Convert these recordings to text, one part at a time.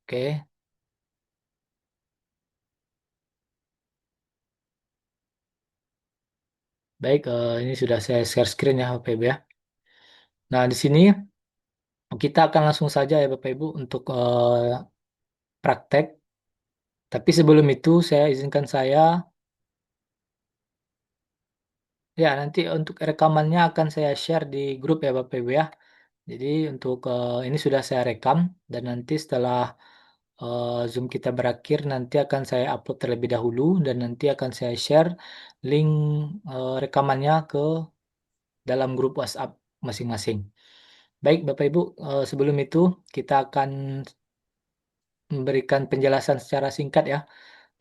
Oke, baik. Ini sudah saya share screen ya, Bapak Ibu ya. Nah, di sini kita akan langsung saja ya, Bapak Ibu, untuk praktek. Tapi sebelum itu, saya izinkan saya, ya nanti untuk rekamannya akan saya share di grup ya, Bapak Ibu ya. Jadi untuk ini sudah saya rekam dan nanti setelah Zoom kita berakhir, nanti akan saya upload terlebih dahulu dan nanti akan saya share link rekamannya ke dalam grup WhatsApp masing-masing. Baik, Bapak Ibu, sebelum itu kita akan memberikan penjelasan secara singkat ya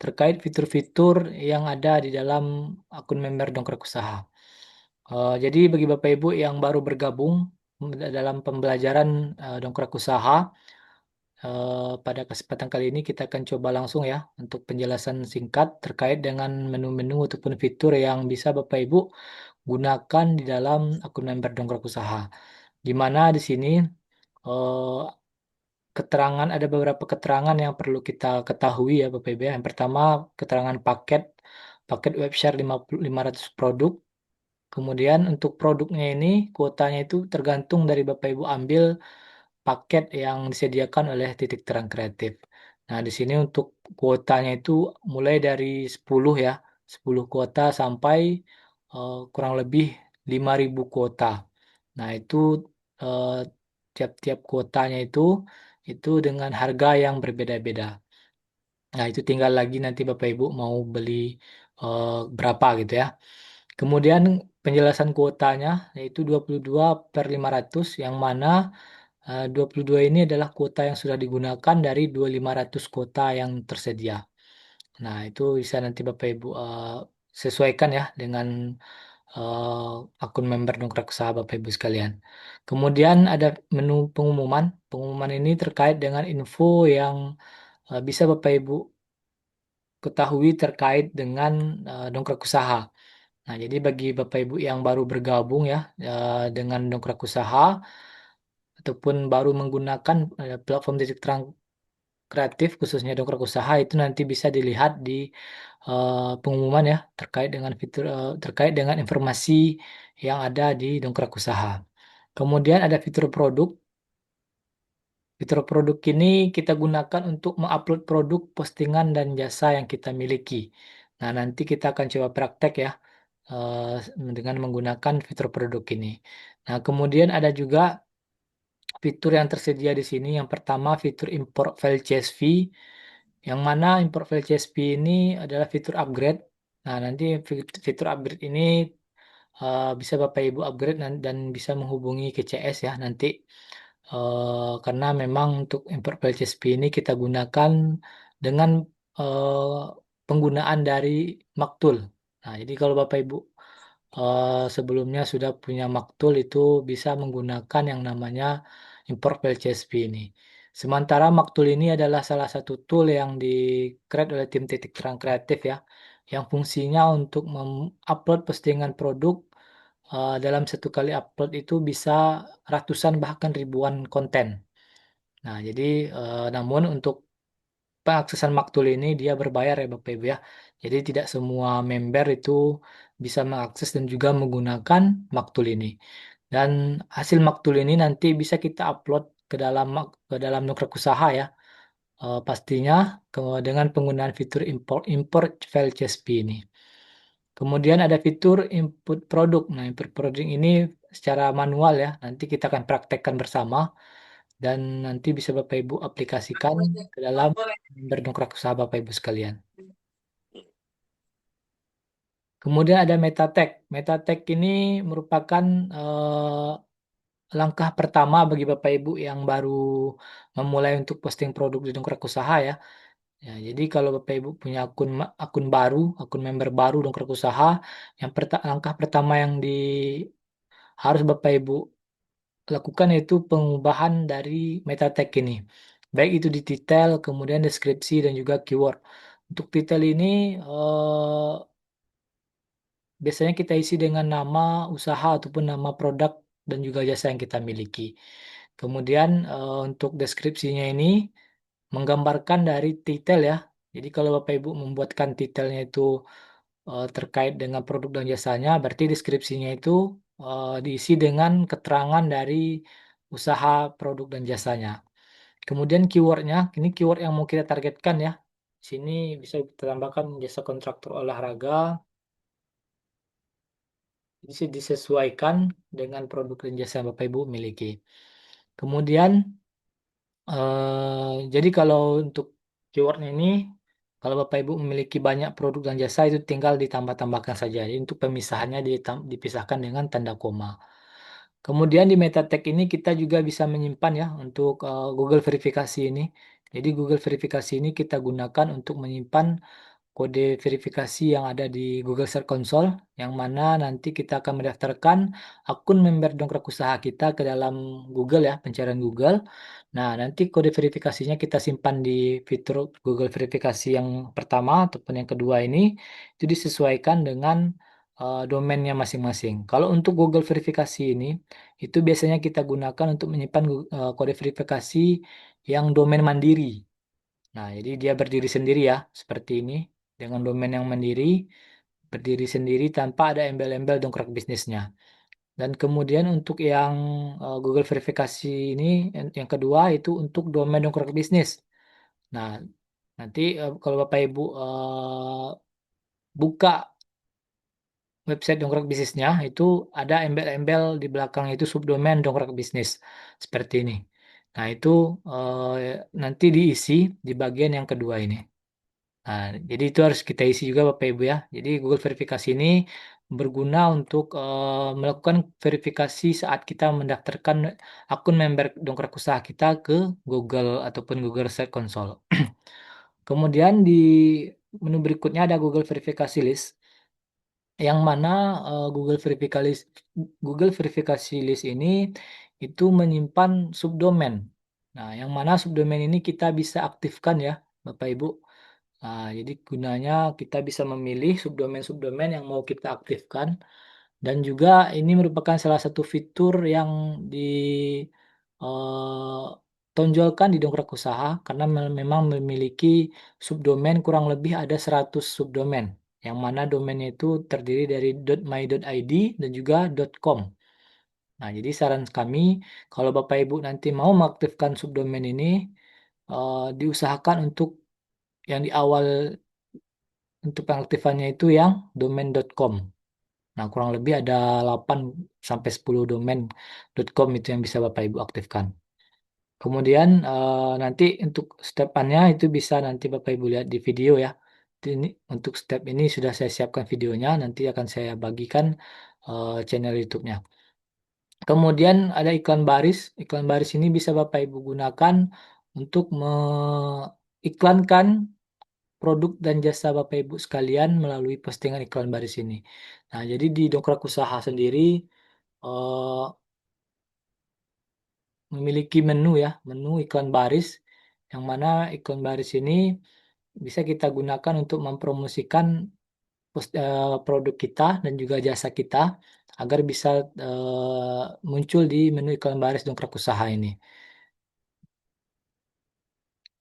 terkait fitur-fitur yang ada di dalam akun member Dongkrak Usaha. Jadi bagi Bapak Ibu yang baru bergabung dalam pembelajaran Dongkrak Usaha, pada kesempatan kali ini kita akan coba langsung ya untuk penjelasan singkat terkait dengan menu-menu ataupun fitur yang bisa Bapak Ibu gunakan di dalam akun member Dongkrak Usaha. Di mana di sini eh, keterangan ada beberapa keterangan yang perlu kita ketahui ya Bapak Ibu ya. Yang pertama keterangan paket web share 500 produk. Kemudian untuk produknya ini kuotanya itu tergantung dari Bapak Ibu ambil paket yang disediakan oleh Titik Terang Kreatif. Nah, di sini untuk kuotanya itu mulai dari 10 ya, 10 kuota sampai kurang lebih 5.000 kuota. Nah, itu eh, tiap-tiap kuotanya itu dengan harga yang berbeda-beda. Nah, itu tinggal lagi nanti Bapak Ibu mau beli eh, berapa gitu ya. Kemudian penjelasan kuotanya yaitu 22 per 500 yang mana 22 ini adalah kuota yang sudah digunakan dari 2500 kuota yang tersedia. Nah, itu bisa nanti Bapak Ibu sesuaikan ya dengan akun member Dongkrak Usaha Bapak Ibu sekalian. Kemudian ada menu pengumuman. Pengumuman ini terkait dengan info yang bisa Bapak Ibu ketahui terkait dengan Dongkrak Usaha. Nah, jadi bagi Bapak Ibu yang baru bergabung ya dengan Dongkrak Usaha ataupun baru menggunakan platform titik terang kreatif khususnya dongkrak usaha itu nanti bisa dilihat di pengumuman ya terkait dengan fitur terkait dengan informasi yang ada di dongkrak usaha. Kemudian ada fitur produk. Fitur produk ini kita gunakan untuk mengupload produk, postingan dan jasa yang kita miliki. Nah, nanti kita akan coba praktek ya dengan menggunakan fitur produk ini. Nah, kemudian ada juga fitur yang tersedia di sini. Yang pertama fitur import file CSV, yang mana import file CSV ini adalah fitur upgrade. Nah, nanti fitur upgrade ini bisa Bapak Ibu upgrade dan bisa menghubungi ke CS ya nanti. Karena memang untuk import file CSV ini kita gunakan dengan penggunaan dari Maktul. Nah, jadi kalau Bapak Ibu sebelumnya sudah punya Maktul itu bisa menggunakan yang namanya import file CSV ini. Sementara Maktul ini adalah salah satu tool yang di-create oleh tim Titik Terang Kreatif ya, yang fungsinya untuk mengupload postingan produk dalam satu kali upload itu bisa ratusan bahkan ribuan konten. Nah, jadi namun untuk pengaksesan Maktul ini dia berbayar ya Bapak Ibu ya. Jadi tidak semua member itu bisa mengakses dan juga menggunakan Maktul ini. Dan hasil Maktul ini nanti bisa kita upload ke dalam Nukrak Usaha ya. Pastinya dengan penggunaan fitur import file CSV ini. Kemudian ada fitur input produk. Nah, input produk ini secara manual ya. Nanti kita akan praktekkan bersama dan nanti bisa Bapak Ibu aplikasikan ke dalam berdongkrak usaha Bapak Ibu sekalian. Kemudian ada meta tag. Meta tag ini merupakan langkah pertama bagi Bapak Ibu yang baru memulai untuk posting produk di dongkrak usaha ya. Ya, jadi kalau Bapak Ibu punya akun baru, akun member baru dongkrak usaha, langkah pertama yang harus Bapak Ibu lakukan yaitu pengubahan dari meta tag ini. Baik itu di titel, kemudian deskripsi dan juga keyword. Untuk titel ini biasanya kita isi dengan nama usaha ataupun nama produk dan juga jasa yang kita miliki. Kemudian untuk deskripsinya ini menggambarkan dari titel ya. Jadi kalau Bapak Ibu membuatkan titelnya itu terkait dengan produk dan jasanya, berarti deskripsinya itu diisi dengan keterangan dari usaha produk dan jasanya. Kemudian keywordnya, ini keyword yang mau kita targetkan ya. Sini bisa kita tambahkan jasa kontraktor olahraga, bisa disesuaikan dengan produk dan jasa yang Bapak Ibu miliki. Kemudian, jadi kalau untuk keywordnya ini, kalau Bapak Ibu memiliki banyak produk dan jasa itu tinggal ditambah-tambahkan saja. Jadi untuk pemisahannya dipisahkan dengan tanda koma. Kemudian di meta tag ini kita juga bisa menyimpan ya untuk Google verifikasi ini. Jadi Google verifikasi ini kita gunakan untuk menyimpan kode verifikasi yang ada di Google Search Console, yang mana nanti kita akan mendaftarkan akun member dongkrak usaha kita ke dalam Google ya, pencarian Google. Nah, nanti kode verifikasinya kita simpan di fitur Google verifikasi yang pertama ataupun yang kedua ini, itu disesuaikan dengan domainnya masing-masing. Kalau untuk Google verifikasi ini, itu biasanya kita gunakan untuk menyimpan kode verifikasi yang domain mandiri. Nah, jadi dia berdiri sendiri ya, seperti ini, dengan domain yang mandiri, berdiri sendiri tanpa ada embel-embel dongkrak bisnisnya. Dan kemudian untuk yang Google verifikasi ini, yang kedua itu untuk domain dongkrak bisnis. Nah, nanti kalau Bapak Ibu buka website dongkrak bisnisnya, itu ada embel-embel di belakang itu subdomain dongkrak bisnis, seperti ini. Nah, itu nanti diisi di bagian yang kedua ini. Nah, jadi itu harus kita isi juga Bapak Ibu ya. Jadi Google verifikasi ini berguna untuk melakukan verifikasi saat kita mendaftarkan akun member dongkrak usaha kita ke Google ataupun Google Search Console. Kemudian di menu berikutnya ada Google verifikasi list, yang mana Google verifikasi list ini itu menyimpan subdomain. Nah, yang mana subdomain ini kita bisa aktifkan ya, Bapak Ibu. Nah, jadi gunanya kita bisa memilih subdomain-subdomain yang mau kita aktifkan, dan juga ini merupakan salah satu fitur yang ditonjolkan di Dongkrak Usaha karena memang memiliki subdomain kurang lebih ada 100 subdomain, yang mana domainnya itu terdiri dari .my.id dan juga .com. Nah, jadi saran kami kalau Bapak Ibu nanti mau mengaktifkan subdomain ini, diusahakan untuk yang di awal untuk pengaktifannya itu yang domain.com. Nah, kurang lebih ada 8 sampai 10 domain.com itu yang bisa Bapak Ibu aktifkan. Kemudian nanti untuk stepannya itu bisa nanti Bapak Ibu lihat di video ya. Ini untuk step ini sudah saya siapkan videonya, nanti akan saya bagikan channel YouTube-nya. Kemudian ada iklan baris. Iklan baris ini bisa Bapak Ibu gunakan untuk mengiklankan produk dan jasa Bapak Ibu sekalian melalui postingan iklan baris ini. Nah, jadi di Dongkrak Usaha sendiri eh, memiliki menu ya, menu iklan baris, yang mana iklan baris ini bisa kita gunakan untuk mempromosikan produk kita dan juga jasa kita agar bisa muncul di menu iklan baris Dongkrak Usaha ini.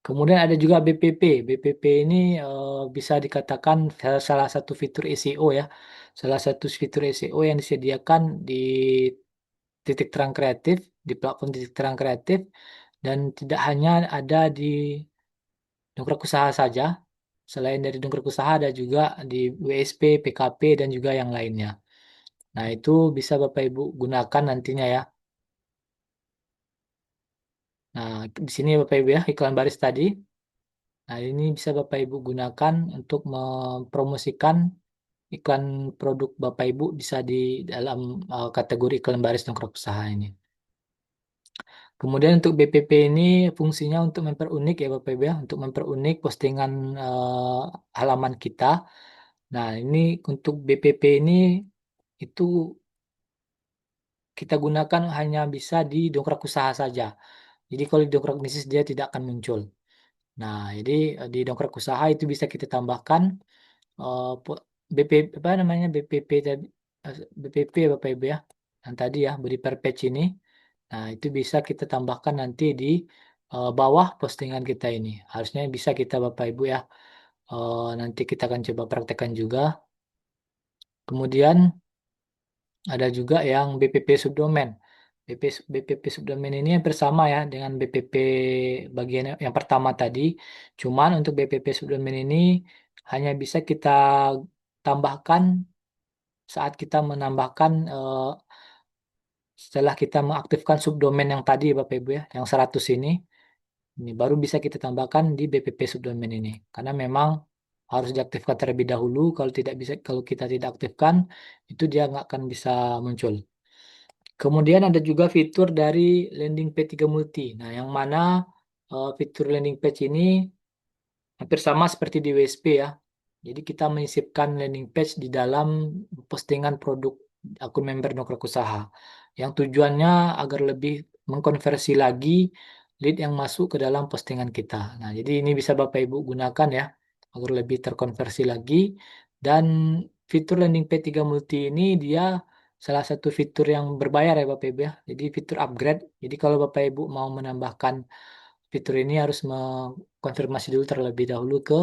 Kemudian ada juga BPP. BPP ini bisa dikatakan salah satu fitur SEO ya. Salah satu fitur SEO yang disediakan di titik terang kreatif, di platform titik terang kreatif, dan tidak hanya ada di dongkrak usaha saja. Selain dari dongkrak usaha ada juga di WSP, PKP, dan juga yang lainnya. Nah, itu bisa Bapak Ibu gunakan nantinya ya. Nah, di sini Bapak Ibu ya, iklan baris tadi. Nah, ini bisa Bapak Ibu gunakan untuk mempromosikan iklan produk Bapak Ibu bisa di dalam kategori iklan baris dongkrak usaha ini. Kemudian untuk BPP ini fungsinya untuk memperunik ya Bapak Ibu ya, untuk memperunik postingan halaman kita. Nah, ini untuk BPP ini itu kita gunakan hanya bisa di dongkrak usaha saja. Jadi kalau di dongkrak bisnis dia tidak akan muncul. Nah, jadi di dongkrak usaha itu bisa kita tambahkan BP apa namanya BPP tadi, BPP ya Bapak Ibu ya, yang tadi ya body per page ini. Nah, itu bisa kita tambahkan nanti di bawah postingan kita ini. Harusnya bisa kita Bapak Ibu ya. Nanti kita akan coba praktekkan juga. Kemudian ada juga yang BPP subdomen. BPP subdomen ini yang bersama ya dengan BPP bagian yang pertama tadi. Cuman untuk BPP subdomen ini hanya bisa kita tambahkan saat kita menambahkan setelah kita mengaktifkan subdomen yang tadi Bapak Ibu ya, yang 100 ini baru bisa kita tambahkan di BPP subdomen ini. Karena memang harus diaktifkan terlebih dahulu. Kalau tidak bisa, kalau kita tidak aktifkan, itu dia nggak akan bisa muncul. Kemudian ada juga fitur dari landing page 3 multi. Nah, yang mana fitur landing page ini hampir sama seperti di WSP ya. Jadi kita menyisipkan landing page di dalam postingan produk akun member dongkrak usaha. Yang tujuannya agar lebih mengkonversi lagi lead yang masuk ke dalam postingan kita. Nah, jadi ini bisa Bapak Ibu gunakan ya agar lebih terkonversi lagi. Dan fitur landing page 3 multi ini dia salah satu fitur yang berbayar ya Bapak Ibu ya. Jadi fitur upgrade. Jadi kalau Bapak Ibu mau menambahkan fitur ini harus mengkonfirmasi dulu terlebih dahulu ke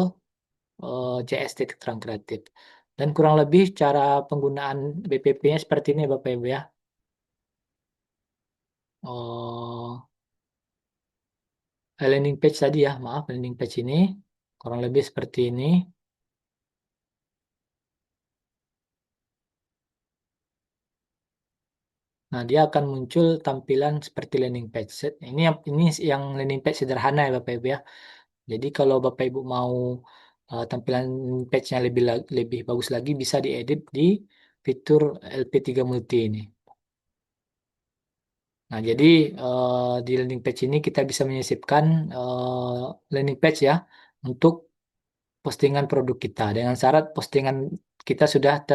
JST Keterangan Kreatif. Dan kurang lebih cara penggunaan BPP-nya seperti ini Bapak Ibu ya. Oh, landing page tadi ya, maaf landing page ini kurang lebih seperti ini. Nah, dia akan muncul tampilan seperti landing page. Ini yang landing page sederhana ya Bapak Ibu ya. Jadi kalau Bapak Ibu mau tampilan page-nya lebih bagus lagi bisa diedit di fitur LP3 Multi ini. Nah, jadi di landing page ini kita bisa menyisipkan landing page ya untuk postingan produk kita dengan syarat postingan kita sudah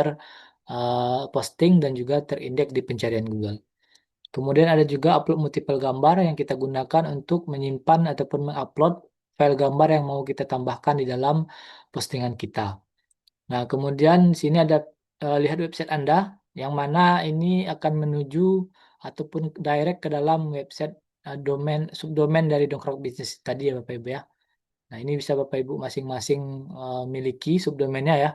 posting dan juga terindeks di pencarian Google. Kemudian ada juga upload multiple gambar yang kita gunakan untuk menyimpan ataupun mengupload file gambar yang mau kita tambahkan di dalam postingan kita. Nah, kemudian di sini ada lihat website Anda yang mana ini akan menuju ataupun direct ke dalam website domain subdomain dari Dongkrak Bisnis tadi ya Bapak Ibu ya. Nah, ini bisa Bapak Ibu masing-masing miliki subdomainnya ya.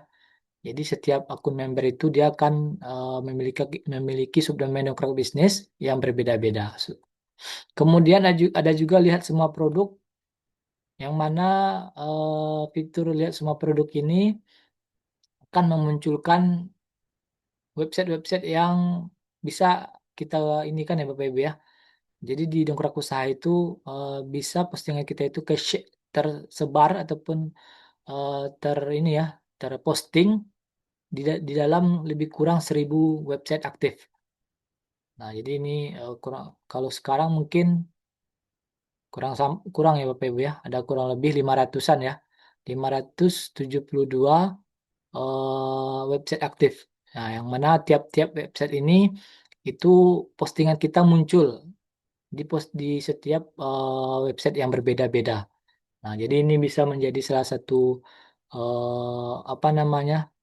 Jadi setiap akun member itu dia akan memiliki memiliki subdomain Dongkrak Bisnis yang berbeda-beda. Kemudian ada juga lihat semua produk yang mana fitur lihat semua produk ini akan memunculkan website-website yang bisa kita ini kan ya Bapak Ibu ya. Jadi di Dongkrak Usaha itu bisa postingan kita itu tersebar ataupun ini ya terposting di dalam lebih kurang 1.000 website aktif. Nah jadi ini kurang kalau sekarang mungkin kurang ya Bapak Ibu ya. Ada kurang lebih 500-an ya. 572 website aktif. Nah, yang mana tiap-tiap website ini itu postingan kita muncul di setiap website yang berbeda-beda. Nah, jadi ini bisa menjadi salah satu apa namanya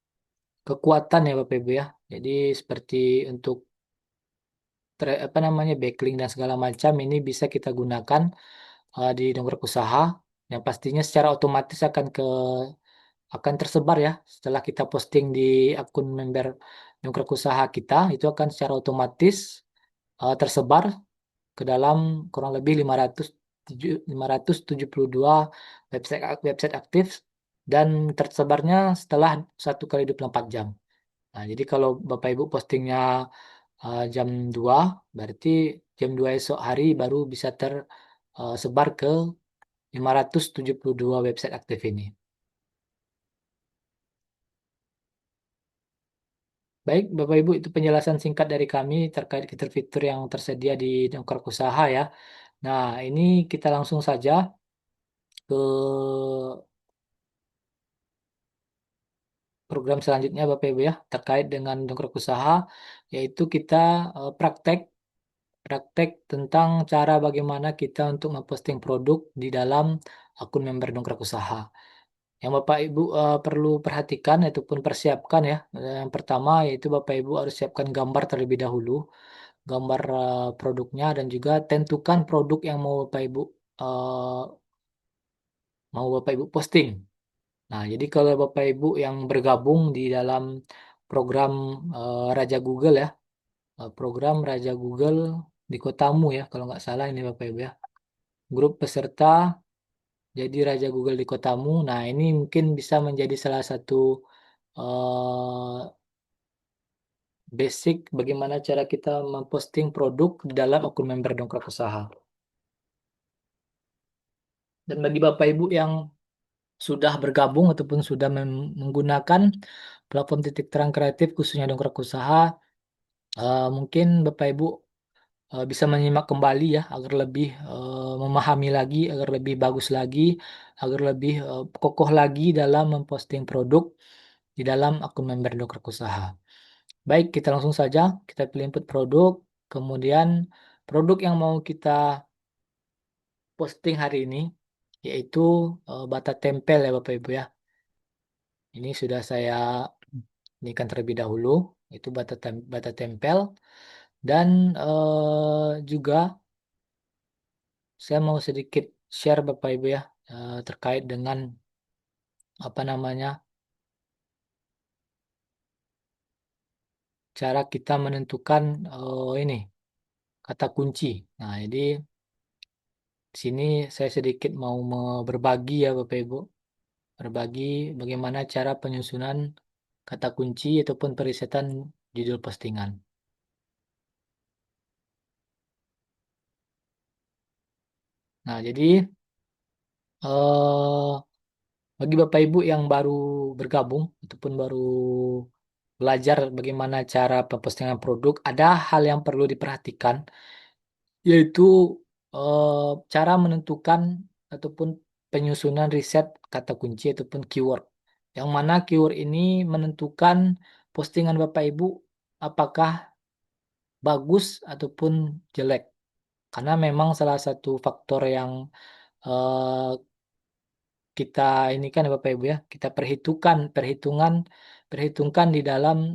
kekuatan ya Bapak Ibu ya. Jadi seperti untuk apa namanya backlink dan segala macam ini bisa kita gunakan di dongkrak usaha yang pastinya secara otomatis akan tersebar ya setelah kita posting di akun member dongkrak usaha kita itu akan secara otomatis tersebar ke dalam kurang lebih 572 website website aktif dan tersebarnya setelah 1 kali 24 jam. Nah, jadi kalau Bapak Ibu postingnya jam 2 berarti jam 2 esok hari baru bisa tersebar ke 572 website aktif ini. Baik, Bapak Ibu, itu penjelasan singkat dari kami terkait fitur-fitur yang tersedia di Dongkrak Usaha ya. Nah, ini kita langsung saja ke program selanjutnya Bapak Ibu ya, terkait dengan Dongkrak Usaha, yaitu kita praktek praktek tentang cara bagaimana kita untuk memposting produk di dalam akun member Dongkrak Usaha. Yang Bapak Ibu perlu perhatikan ataupun persiapkan ya. Yang pertama yaitu Bapak Ibu harus siapkan gambar terlebih dahulu, gambar produknya dan juga tentukan produk yang mau Bapak Ibu eh, mau Bapak Ibu posting. Nah, jadi kalau Bapak Ibu yang bergabung di dalam program Raja Google ya, program Raja Google di kotamu ya, kalau nggak salah ini Bapak Ibu ya. Grup peserta jadi Raja Google di kotamu. Nah, ini mungkin bisa menjadi salah satu basic bagaimana cara kita memposting produk di dalam akun member Dongkrak Usaha. Dan bagi Bapak Ibu yang sudah bergabung ataupun sudah menggunakan platform titik terang kreatif khususnya Dongkrak Usaha, mungkin Bapak Ibu bisa menyimak kembali ya agar lebih memahami lagi, agar lebih bagus lagi, agar lebih kokoh lagi dalam memposting produk di dalam akun member Dongkrak Usaha. Baik, kita langsung saja kita pilih input produk, kemudian produk yang mau kita posting hari ini yaitu bata tempel ya Bapak Ibu ya. Ini sudah saya inikan terlebih dahulu, itu bata tempel dan juga saya mau sedikit share Bapak Ibu ya terkait dengan apa namanya cara kita menentukan ini kata kunci. Nah, jadi di sini saya sedikit mau berbagi ya Bapak Ibu, berbagi bagaimana cara penyusunan kata kunci ataupun perisetan judul postingan. Nah, jadi eh, bagi Bapak Ibu yang baru bergabung ataupun baru belajar bagaimana cara pempostingan produk, ada hal yang perlu diperhatikan, yaitu cara menentukan ataupun penyusunan riset kata kunci ataupun keyword. Yang mana keyword ini menentukan postingan Bapak Ibu apakah bagus ataupun jelek. Karena memang salah satu faktor yang eh, kita ini kan ya Bapak Ibu ya, kita perhitungkan di dalam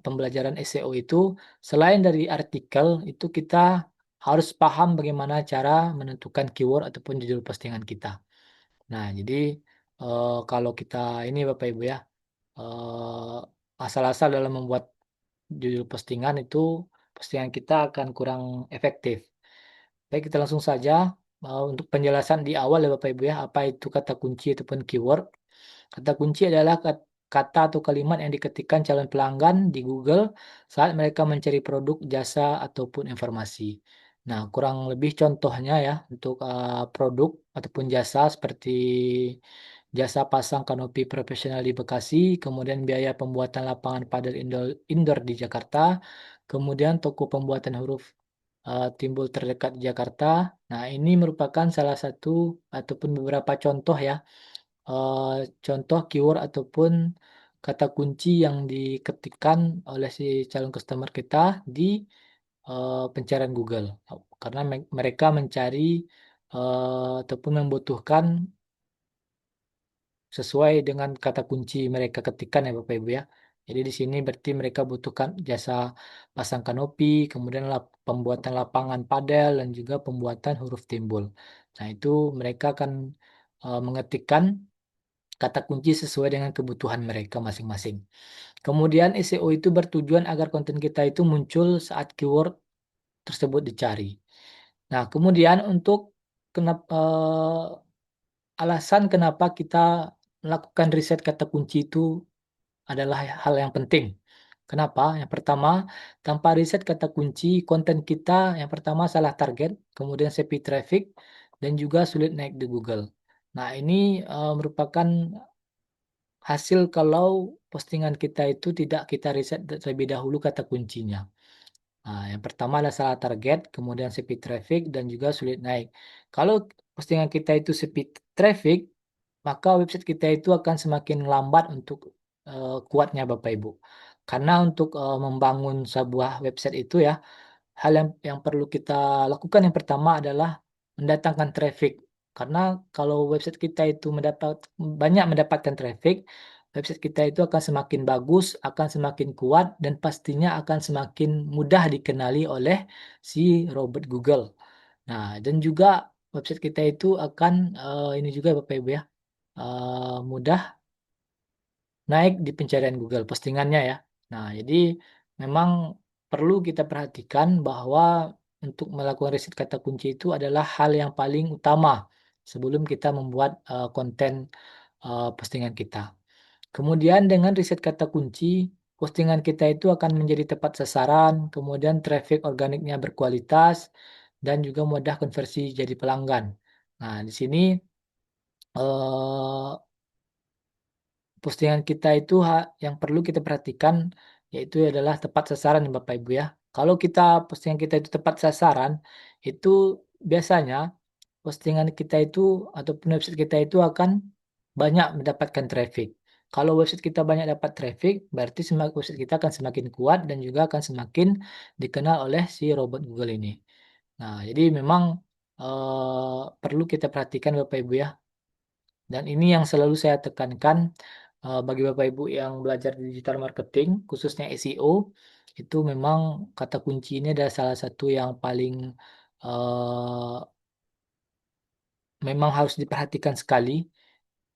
pembelajaran SEO itu selain dari artikel itu kita harus paham bagaimana cara menentukan keyword ataupun judul postingan kita. Nah, jadi kalau kita ini Bapak Ibu ya, asal-asal dalam membuat judul postingan itu postingan kita akan kurang efektif. Baik, kita langsung saja untuk penjelasan di awal ya Bapak Ibu ya, apa itu kata kunci ataupun keyword. Kata kunci adalah kata atau kalimat yang diketikkan calon pelanggan di Google saat mereka mencari produk, jasa, ataupun informasi. Nah, kurang lebih contohnya ya untuk produk ataupun jasa seperti jasa pasang kanopi profesional di Bekasi, kemudian biaya pembuatan lapangan padel indoor di Jakarta, kemudian toko pembuatan huruf timbul terdekat di Jakarta. Nah, ini merupakan salah satu ataupun beberapa contoh ya, contoh keyword ataupun kata kunci yang diketikkan oleh si calon customer kita di pencarian Google. Karena mereka mencari ataupun membutuhkan sesuai dengan kata kunci mereka ketikkan ya Bapak Ibu ya. Jadi di sini berarti mereka butuhkan jasa pasang kanopi, kemudian pembuatan lapangan padel dan juga pembuatan huruf timbul. Nah, itu mereka akan mengetikkan kata kunci sesuai dengan kebutuhan mereka masing-masing. Kemudian SEO itu bertujuan agar konten kita itu muncul saat keyword tersebut dicari. Nah, kemudian untuk kenapa alasan kenapa kita melakukan riset kata kunci itu adalah hal yang penting. Kenapa? Yang pertama, tanpa riset kata kunci, konten kita yang pertama salah target, kemudian sepi traffic, dan juga sulit naik di Google. Nah, ini merupakan hasil kalau postingan kita itu tidak kita riset terlebih dahulu kata kuncinya. Nah, yang pertama adalah salah target, kemudian sepi traffic, dan juga sulit naik. Kalau postingan kita itu sepi traffic, maka website kita itu akan semakin lambat untuk kuatnya Bapak Ibu. Karena untuk membangun sebuah website itu ya, hal yang perlu kita lakukan yang pertama adalah mendatangkan traffic. Karena kalau website kita itu banyak mendapatkan traffic, website kita itu akan semakin bagus, akan semakin kuat, dan pastinya akan semakin mudah dikenali oleh si robot Google. Nah, dan juga website kita itu akan, ini juga Bapak Ibu ya, mudah naik di pencarian Google postingannya ya. Nah, jadi memang perlu kita perhatikan bahwa untuk melakukan riset kata kunci itu adalah hal yang paling utama sebelum kita membuat, konten, postingan kita. Kemudian dengan riset kata kunci, postingan kita itu akan menjadi tepat sasaran, kemudian traffic organiknya berkualitas, dan juga mudah konversi jadi pelanggan. Nah, di sini, eee postingan kita itu yang perlu kita perhatikan, yaitu adalah tepat sasaran Bapak Ibu ya. Kalau postingan kita itu tepat sasaran, itu biasanya postingan kita itu ataupun website kita itu akan banyak mendapatkan traffic. Kalau website kita banyak dapat traffic, berarti website kita akan semakin kuat dan juga akan semakin dikenal oleh si robot Google ini. Nah, jadi memang, perlu kita perhatikan Bapak Ibu ya. Dan ini yang selalu saya tekankan, bagi Bapak Ibu yang belajar digital marketing, khususnya SEO, itu memang kata kunci ini adalah salah satu yang paling, eee, memang harus diperhatikan sekali,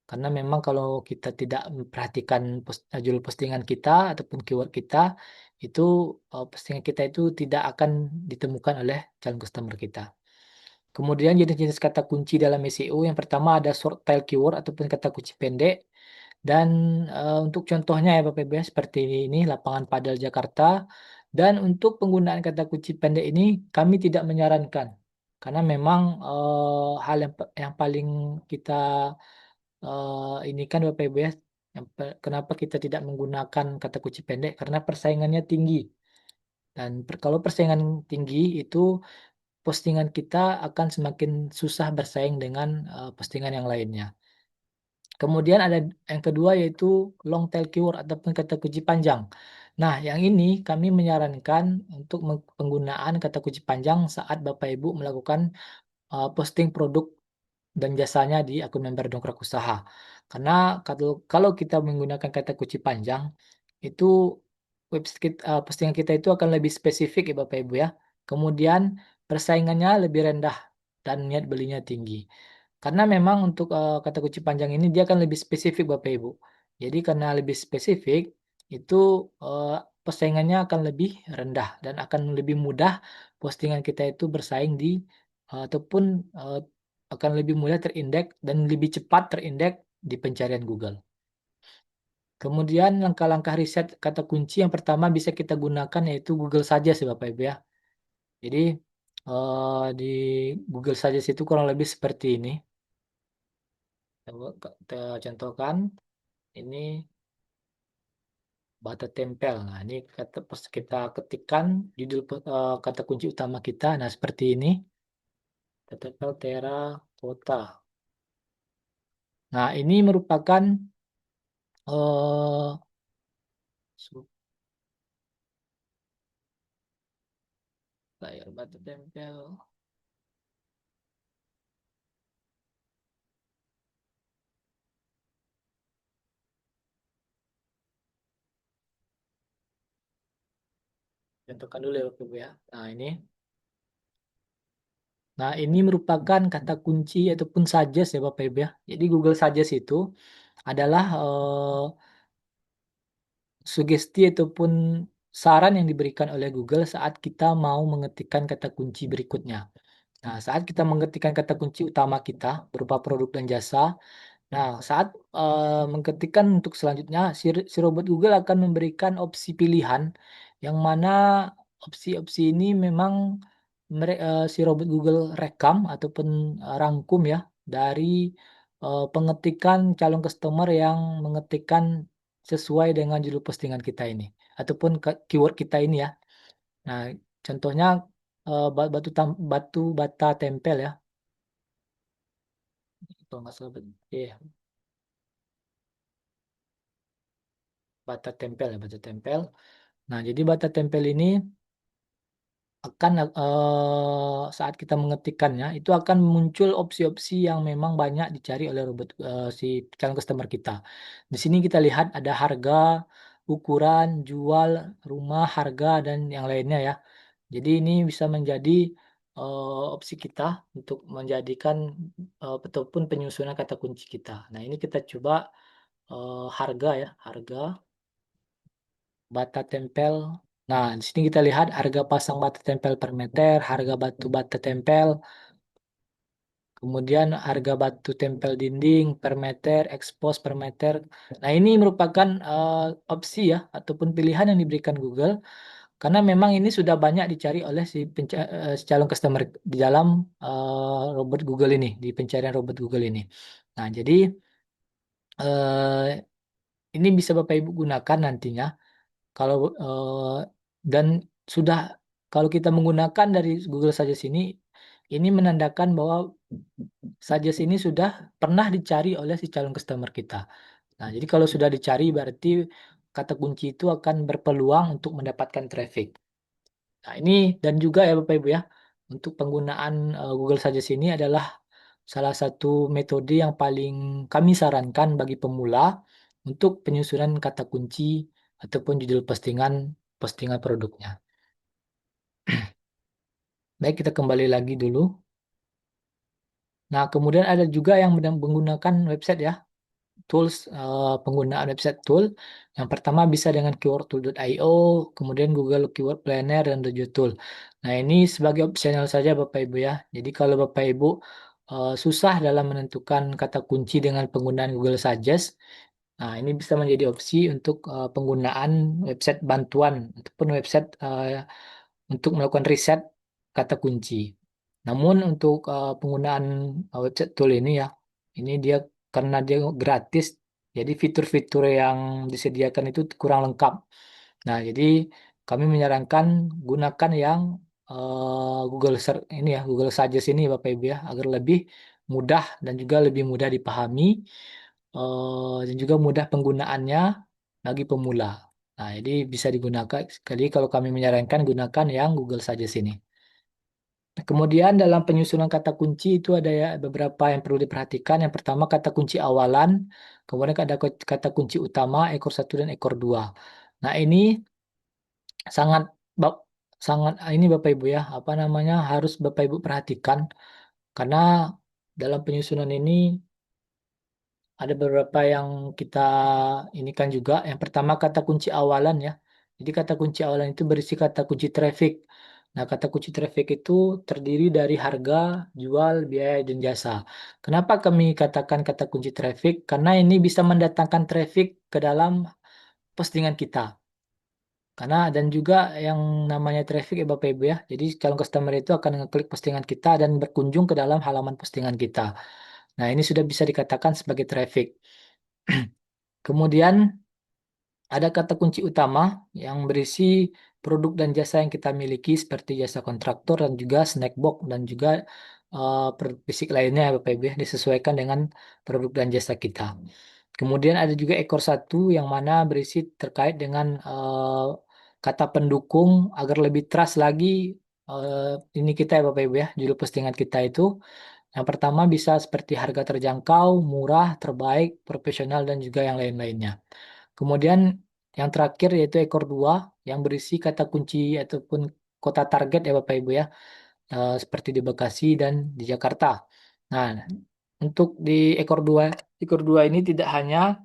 karena memang kalau kita tidak memperhatikan judul postingan kita ataupun keyword kita, itu, postingan kita itu tidak akan ditemukan oleh calon customer kita. Kemudian jenis-jenis kata kunci dalam SEO yang pertama ada short tail keyword ataupun kata kunci pendek. Dan, untuk contohnya ya Bapak Ibu ya, seperti ini lapangan padel Jakarta, dan untuk penggunaan kata kunci pendek ini kami tidak menyarankan. Karena memang, hal yang paling kita, ini kan Bapak Ibu ya, kenapa kita tidak menggunakan kata kunci pendek, karena persaingannya tinggi. Dan kalau persaingan tinggi itu postingan kita akan semakin susah bersaing dengan, postingan yang lainnya. Kemudian ada yang kedua yaitu long tail keyword ataupun kata kunci panjang. Nah, yang ini kami menyarankan untuk penggunaan kata kunci panjang saat Bapak Ibu melakukan, posting produk dan jasanya di akun member dongkrak usaha. Karena kalau kita menggunakan kata kunci panjang, itu postingan kita itu akan lebih spesifik ya Bapak Ibu ya. Kemudian persaingannya lebih rendah dan niat belinya tinggi. Karena memang untuk, kata kunci panjang ini dia akan lebih spesifik Bapak Ibu. Jadi karena lebih spesifik, itu, persaingannya akan lebih rendah dan akan lebih mudah postingan kita itu bersaing ataupun, akan lebih mudah terindeks dan lebih cepat terindeks di pencarian Google. Kemudian langkah-langkah riset kata kunci yang pertama bisa kita gunakan yaitu Google Suggest ya Bapak Ibu ya. Jadi, di Google Suggest itu kurang lebih seperti ini. Coba kita contohkan, ini bata tempel. Nah, ini pas kita ketikkan judul kata kunci utama kita. Nah, seperti ini. Bata tempel terakota. Nah, ini merupakan eh layar bata tempel. Contohkan dulu ya Bapak Ibu ya. Nah, ini. Nah, ini merupakan kata kunci ataupun suggest ya Bapak Ibu ya. Jadi Google Suggest itu adalah sugesti ataupun saran yang diberikan oleh Google saat kita mau mengetikkan kata kunci berikutnya. Nah, saat kita mengetikkan kata kunci utama kita berupa produk dan jasa, nah saat, mengetikkan untuk selanjutnya si robot Google akan memberikan opsi pilihan yang mana opsi-opsi ini memang si robot Google rekam ataupun, rangkum ya dari, pengetikan calon customer yang mengetikkan sesuai dengan judul postingan kita ini ataupun keyword kita ini ya. Nah, contohnya, batu bata tempel ya, kalau nggak salah iya, bata tempel ya, bata tempel. Nah, jadi bata tempel ini akan, saat kita mengetikkannya, itu akan muncul opsi-opsi yang memang banyak dicari oleh si calon customer kita. Di sini kita lihat ada harga, ukuran, jual, rumah, harga, dan yang lainnya ya. Jadi ini bisa menjadi, opsi kita untuk menjadikan ataupun penyusunan kata kunci kita. Nah, ini kita coba harga ya, harga bata tempel. Nah, di sini kita lihat harga pasang bata tempel per meter, harga batu bata tempel, kemudian harga batu tempel dinding per meter, expose per meter. Nah, ini merupakan opsi ya ataupun pilihan yang diberikan Google karena memang ini sudah banyak dicari oleh si calon customer di dalam robot Google ini, di pencarian robot Google ini. Nah, jadi eh, ini bisa Bapak Ibu gunakan nantinya kalau dan sudah kalau kita menggunakan dari Google Suggest ini menandakan bahwa Suggest ini sudah pernah dicari oleh si calon customer kita. Nah, jadi kalau sudah dicari berarti kata kunci itu akan berpeluang untuk mendapatkan traffic. Nah, ini dan juga ya Bapak Ibu ya, untuk penggunaan Google Suggest ini adalah salah satu metode yang paling kami sarankan bagi pemula untuk penyusunan kata kunci ataupun judul postingan postingan produknya. Baik, kita kembali lagi dulu. Nah, kemudian ada juga yang menggunakan website ya, tools penggunaan website tool. Yang pertama bisa dengan keywordtool.io, kemudian Google Keyword Planner dan Dojo Tool. Nah, ini sebagai opsional saja Bapak Ibu ya. Jadi kalau Bapak Ibu susah dalam menentukan kata kunci dengan penggunaan Google Suggest, nah ini bisa menjadi opsi untuk penggunaan website bantuan ataupun website untuk melakukan riset kata kunci. Namun untuk penggunaan website tool ini ya, ini dia karena dia gratis, jadi fitur-fitur yang disediakan itu kurang lengkap. Nah, jadi kami menyarankan gunakan yang Google Search ini ya, Google Suggest ini Bapak Ibu ya, agar lebih mudah dan juga lebih mudah dipahami dan juga mudah penggunaannya bagi pemula. Nah, jadi bisa digunakan. Jadi kalau kami menyarankan gunakan yang Google Suggest ini. Nah, kemudian dalam penyusunan kata kunci itu ada ya beberapa yang perlu diperhatikan. Yang pertama kata kunci awalan, kemudian ada kata kunci utama ekor satu dan ekor dua. Nah, ini sangat bap- sangat ini Bapak Ibu ya, apa namanya harus Bapak Ibu perhatikan karena dalam penyusunan ini ada beberapa yang kita ini kan juga. Yang pertama kata kunci awalan ya. Jadi kata kunci awalan itu berisi kata kunci traffic. Nah, kata kunci traffic itu terdiri dari harga, jual, biaya, dan jasa. Kenapa kami katakan kata kunci traffic? Karena ini bisa mendatangkan traffic ke dalam postingan kita. Karena dan juga yang namanya traffic ya Bapak Ibu ya. Jadi calon customer itu akan ngeklik postingan kita dan berkunjung ke dalam halaman postingan kita. Nah, ini sudah bisa dikatakan sebagai traffic. Kemudian ada kata kunci utama yang berisi produk dan jasa yang kita miliki seperti jasa kontraktor dan juga snack box dan juga produk fisik lainnya ya Bapak Ibu ya, disesuaikan dengan produk dan jasa kita. Kemudian ada juga ekor satu yang mana berisi terkait dengan kata pendukung agar lebih trust lagi ini kita ya Bapak Ibu ya, judul postingan kita itu. Yang pertama bisa seperti harga terjangkau, murah, terbaik, profesional dan juga yang lain-lainnya. Kemudian yang terakhir yaitu ekor dua yang berisi kata kunci ataupun kota target ya Bapak Ibu ya, seperti di Bekasi dan di Jakarta. Nah, untuk di ekor dua ini tidak hanya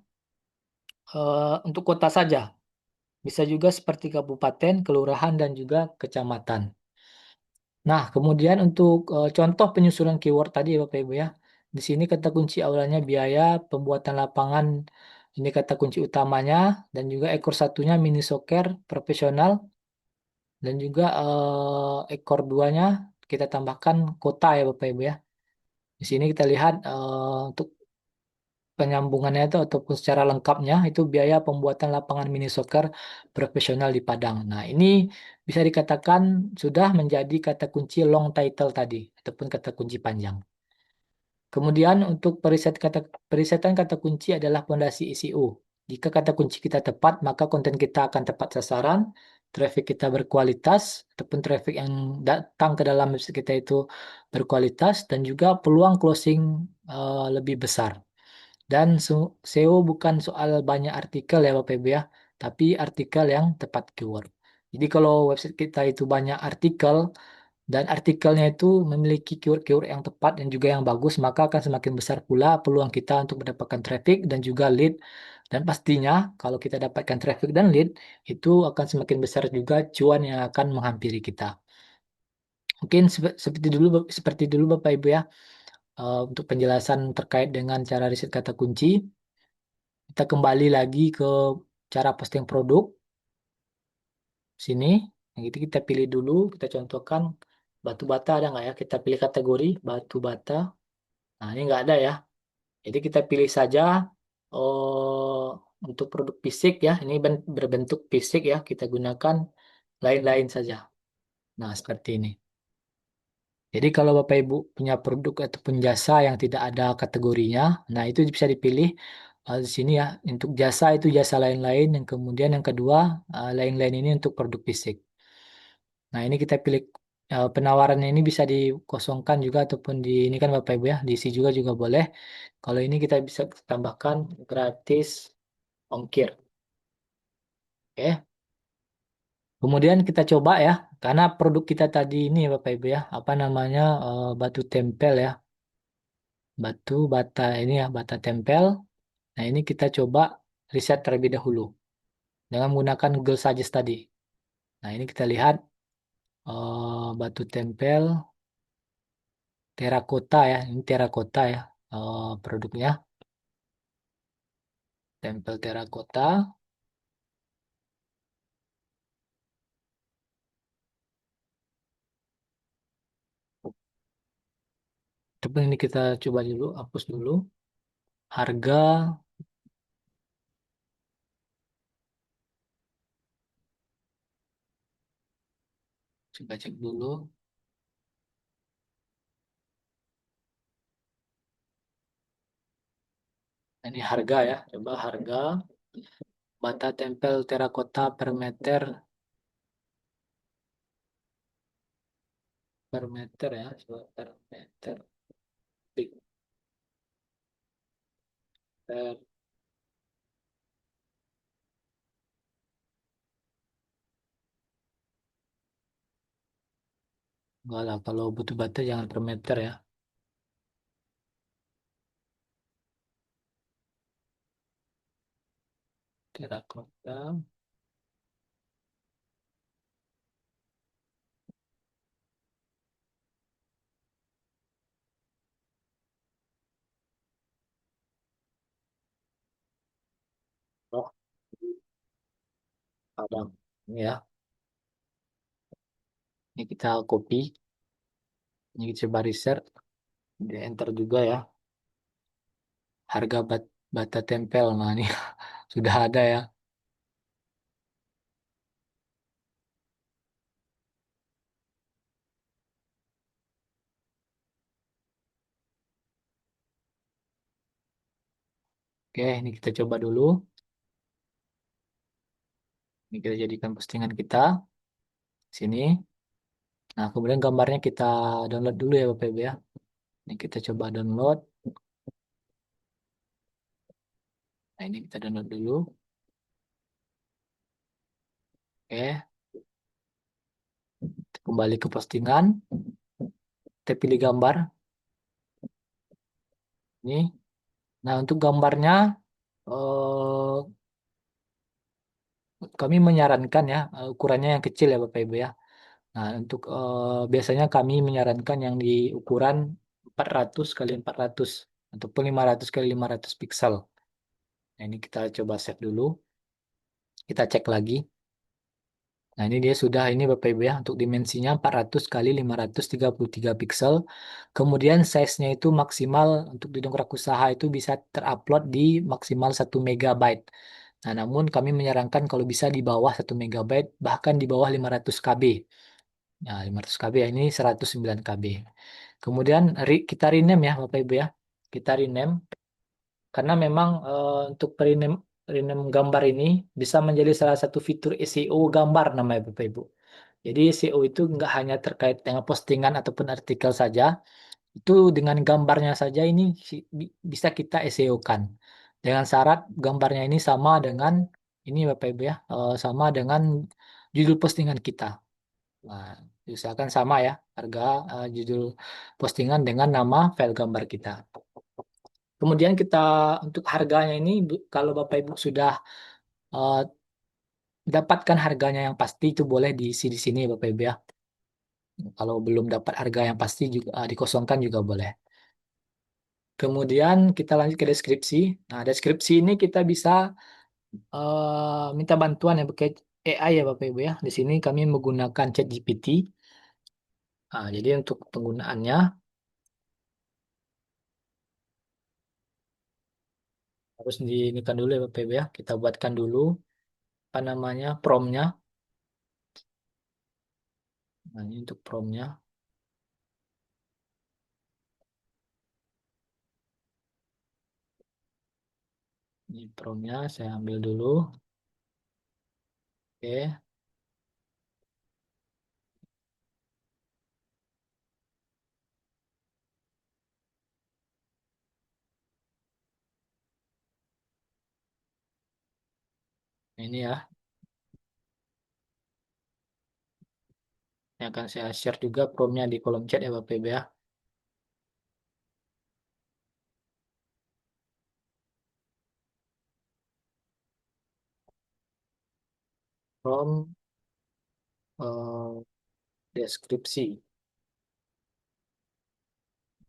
untuk kota saja, bisa juga seperti kabupaten, kelurahan dan juga kecamatan. Nah, kemudian untuk contoh penyusunan keyword tadi ya Bapak Ibu ya. Di sini kata kunci awalnya biaya, pembuatan lapangan, ini kata kunci utamanya, dan juga ekor satunya mini soccer profesional, dan juga ekor duanya kita tambahkan kota ya Bapak Ibu ya. Di sini kita lihat untuk penyambungannya itu ataupun secara lengkapnya itu biaya pembuatan lapangan mini soccer profesional di Padang. Nah, ini bisa dikatakan sudah menjadi kata kunci long title tadi ataupun kata kunci panjang. Kemudian untuk perisetan kata kunci adalah fondasi SEO. Jika kata kunci kita tepat, maka konten kita akan tepat sasaran, traffic kita berkualitas, ataupun traffic yang datang ke dalam website kita itu berkualitas, dan juga peluang closing lebih besar. Dan SEO bukan soal banyak artikel ya Bapak Ibu ya, tapi artikel yang tepat keyword. Jadi kalau website kita itu banyak artikel, dan artikelnya itu memiliki keyword-keyword yang tepat dan juga yang bagus, maka akan semakin besar pula peluang kita untuk mendapatkan traffic dan juga lead. Dan pastinya kalau kita dapatkan traffic dan lead, itu akan semakin besar juga cuan yang akan menghampiri kita. Mungkin seperti dulu Bapak Ibu ya. Untuk penjelasan terkait dengan cara riset kata kunci, kita kembali lagi ke cara posting produk sini. Yang itu kita pilih dulu, kita contohkan batu bata ada nggak ya? Kita pilih kategori batu bata. Nah, ini nggak ada ya. Jadi kita pilih saja oh, untuk produk fisik ya. Ini berbentuk fisik ya. Kita gunakan lain-lain saja. Nah, seperti ini. Jadi kalau Bapak Ibu punya produk ataupun jasa yang tidak ada kategorinya, nah itu bisa dipilih di sini ya. Untuk jasa itu jasa lain-lain, yang kemudian yang kedua lain-lain ini untuk produk fisik. Nah ini kita pilih penawarannya ini bisa dikosongkan juga ataupun di ini kan Bapak Ibu ya, diisi juga boleh. Kalau ini kita bisa tambahkan gratis ongkir. Oke. Kemudian kita coba ya, karena produk kita tadi ini Bapak Ibu ya, apa namanya batu tempel ya, batu bata ini ya, bata tempel. Nah, ini kita coba riset terlebih dahulu dengan menggunakan Google Suggest tadi. Nah, ini kita lihat batu tempel terakota ya. Ini terakota ya produknya. Tempel terakota. Tapi ini kita coba dulu, hapus dulu. Harga, coba cek dulu. Nah, ini harga ya, coba harga bata tempel terakota per meter ya, coba per meter. Big per, enggak lah, kalau butuh bata jangan per meter ya. Terakota. Oh, Padang. Ini ya. Ini kita copy. Ini kita coba research. Di enter juga ya. Harga bata tempel. Nah, ini sudah ada ya. Oke, ini kita coba dulu. Ini kita jadikan postingan kita. Sini. Nah, kemudian gambarnya kita download dulu ya Bapak Ibu ya. Ini kita coba download. Nah, ini kita download dulu. Oke, kita kembali ke postingan. Kita pilih gambar. Ini. Nah, untuk gambarnya eh, kami menyarankan ya ukurannya yang kecil ya Bapak Ibu ya. Nah, untuk biasanya kami menyarankan yang di ukuran 400 kali 400 ataupun 500 kali 500 pixel. Nah, ini kita coba save dulu. Kita cek lagi. Nah, ini dia sudah ini Bapak Ibu ya untuk dimensinya 400 kali 533 pixel. Kemudian size-nya itu maksimal untuk di dongkrak usaha itu bisa terupload di maksimal 1 MB. Nah, namun kami menyarankan kalau bisa di bawah 1 MB, bahkan di bawah 500 KB. Nah, 500 KB ya, ini 109 KB. Kemudian kita rename ya Bapak Ibu ya. Kita rename karena memang untuk rename gambar ini bisa menjadi salah satu fitur SEO gambar namanya Bapak Ibu. Jadi SEO itu nggak hanya terkait dengan postingan ataupun artikel saja, itu dengan gambarnya saja ini bisa kita SEO-kan. Dengan syarat gambarnya ini sama dengan ini Bapak Ibu ya, sama dengan judul postingan kita. Nah, Usahakan sama ya harga judul postingan dengan nama file gambar kita. Kemudian kita untuk harganya ini kalau Bapak Ibu sudah eh, dapatkan harganya yang pasti itu boleh diisi di sini Bapak Ibu ya. Kalau belum dapat harga yang pasti juga dikosongkan juga boleh. Kemudian kita lanjut ke deskripsi. Nah, deskripsi ini kita bisa minta bantuan ya pakai AI ya Bapak Ibu ya. Di sini kami menggunakan ChatGPT. Nah, jadi untuk penggunaannya harus diinikan dulu ya Bapak Ibu ya. Kita buatkan dulu apa namanya promnya. Nah, ini untuk promnya. Ini promnya saya ambil dulu. Oke, ini ya. Yang akan saya share juga promnya di kolom chat ya Bapak Ibu ya. Prom deskripsi.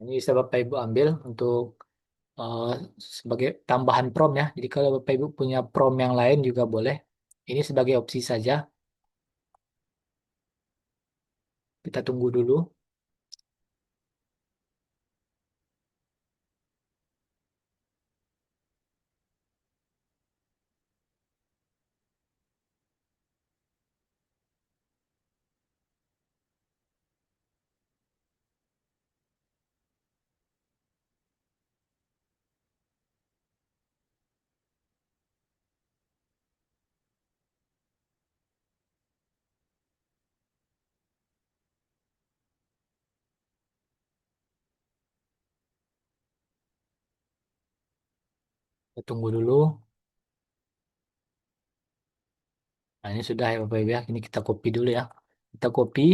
Ini bisa Bapak Ibu ambil untuk eh, sebagai tambahan prom ya. Jadi kalau Bapak Ibu punya prom yang lain juga boleh. Ini sebagai opsi saja. Kita tunggu dulu. Kita tunggu dulu. Nah, ini sudah ya Bapak Ibu ya. Ini kita copy dulu ya. Kita copy.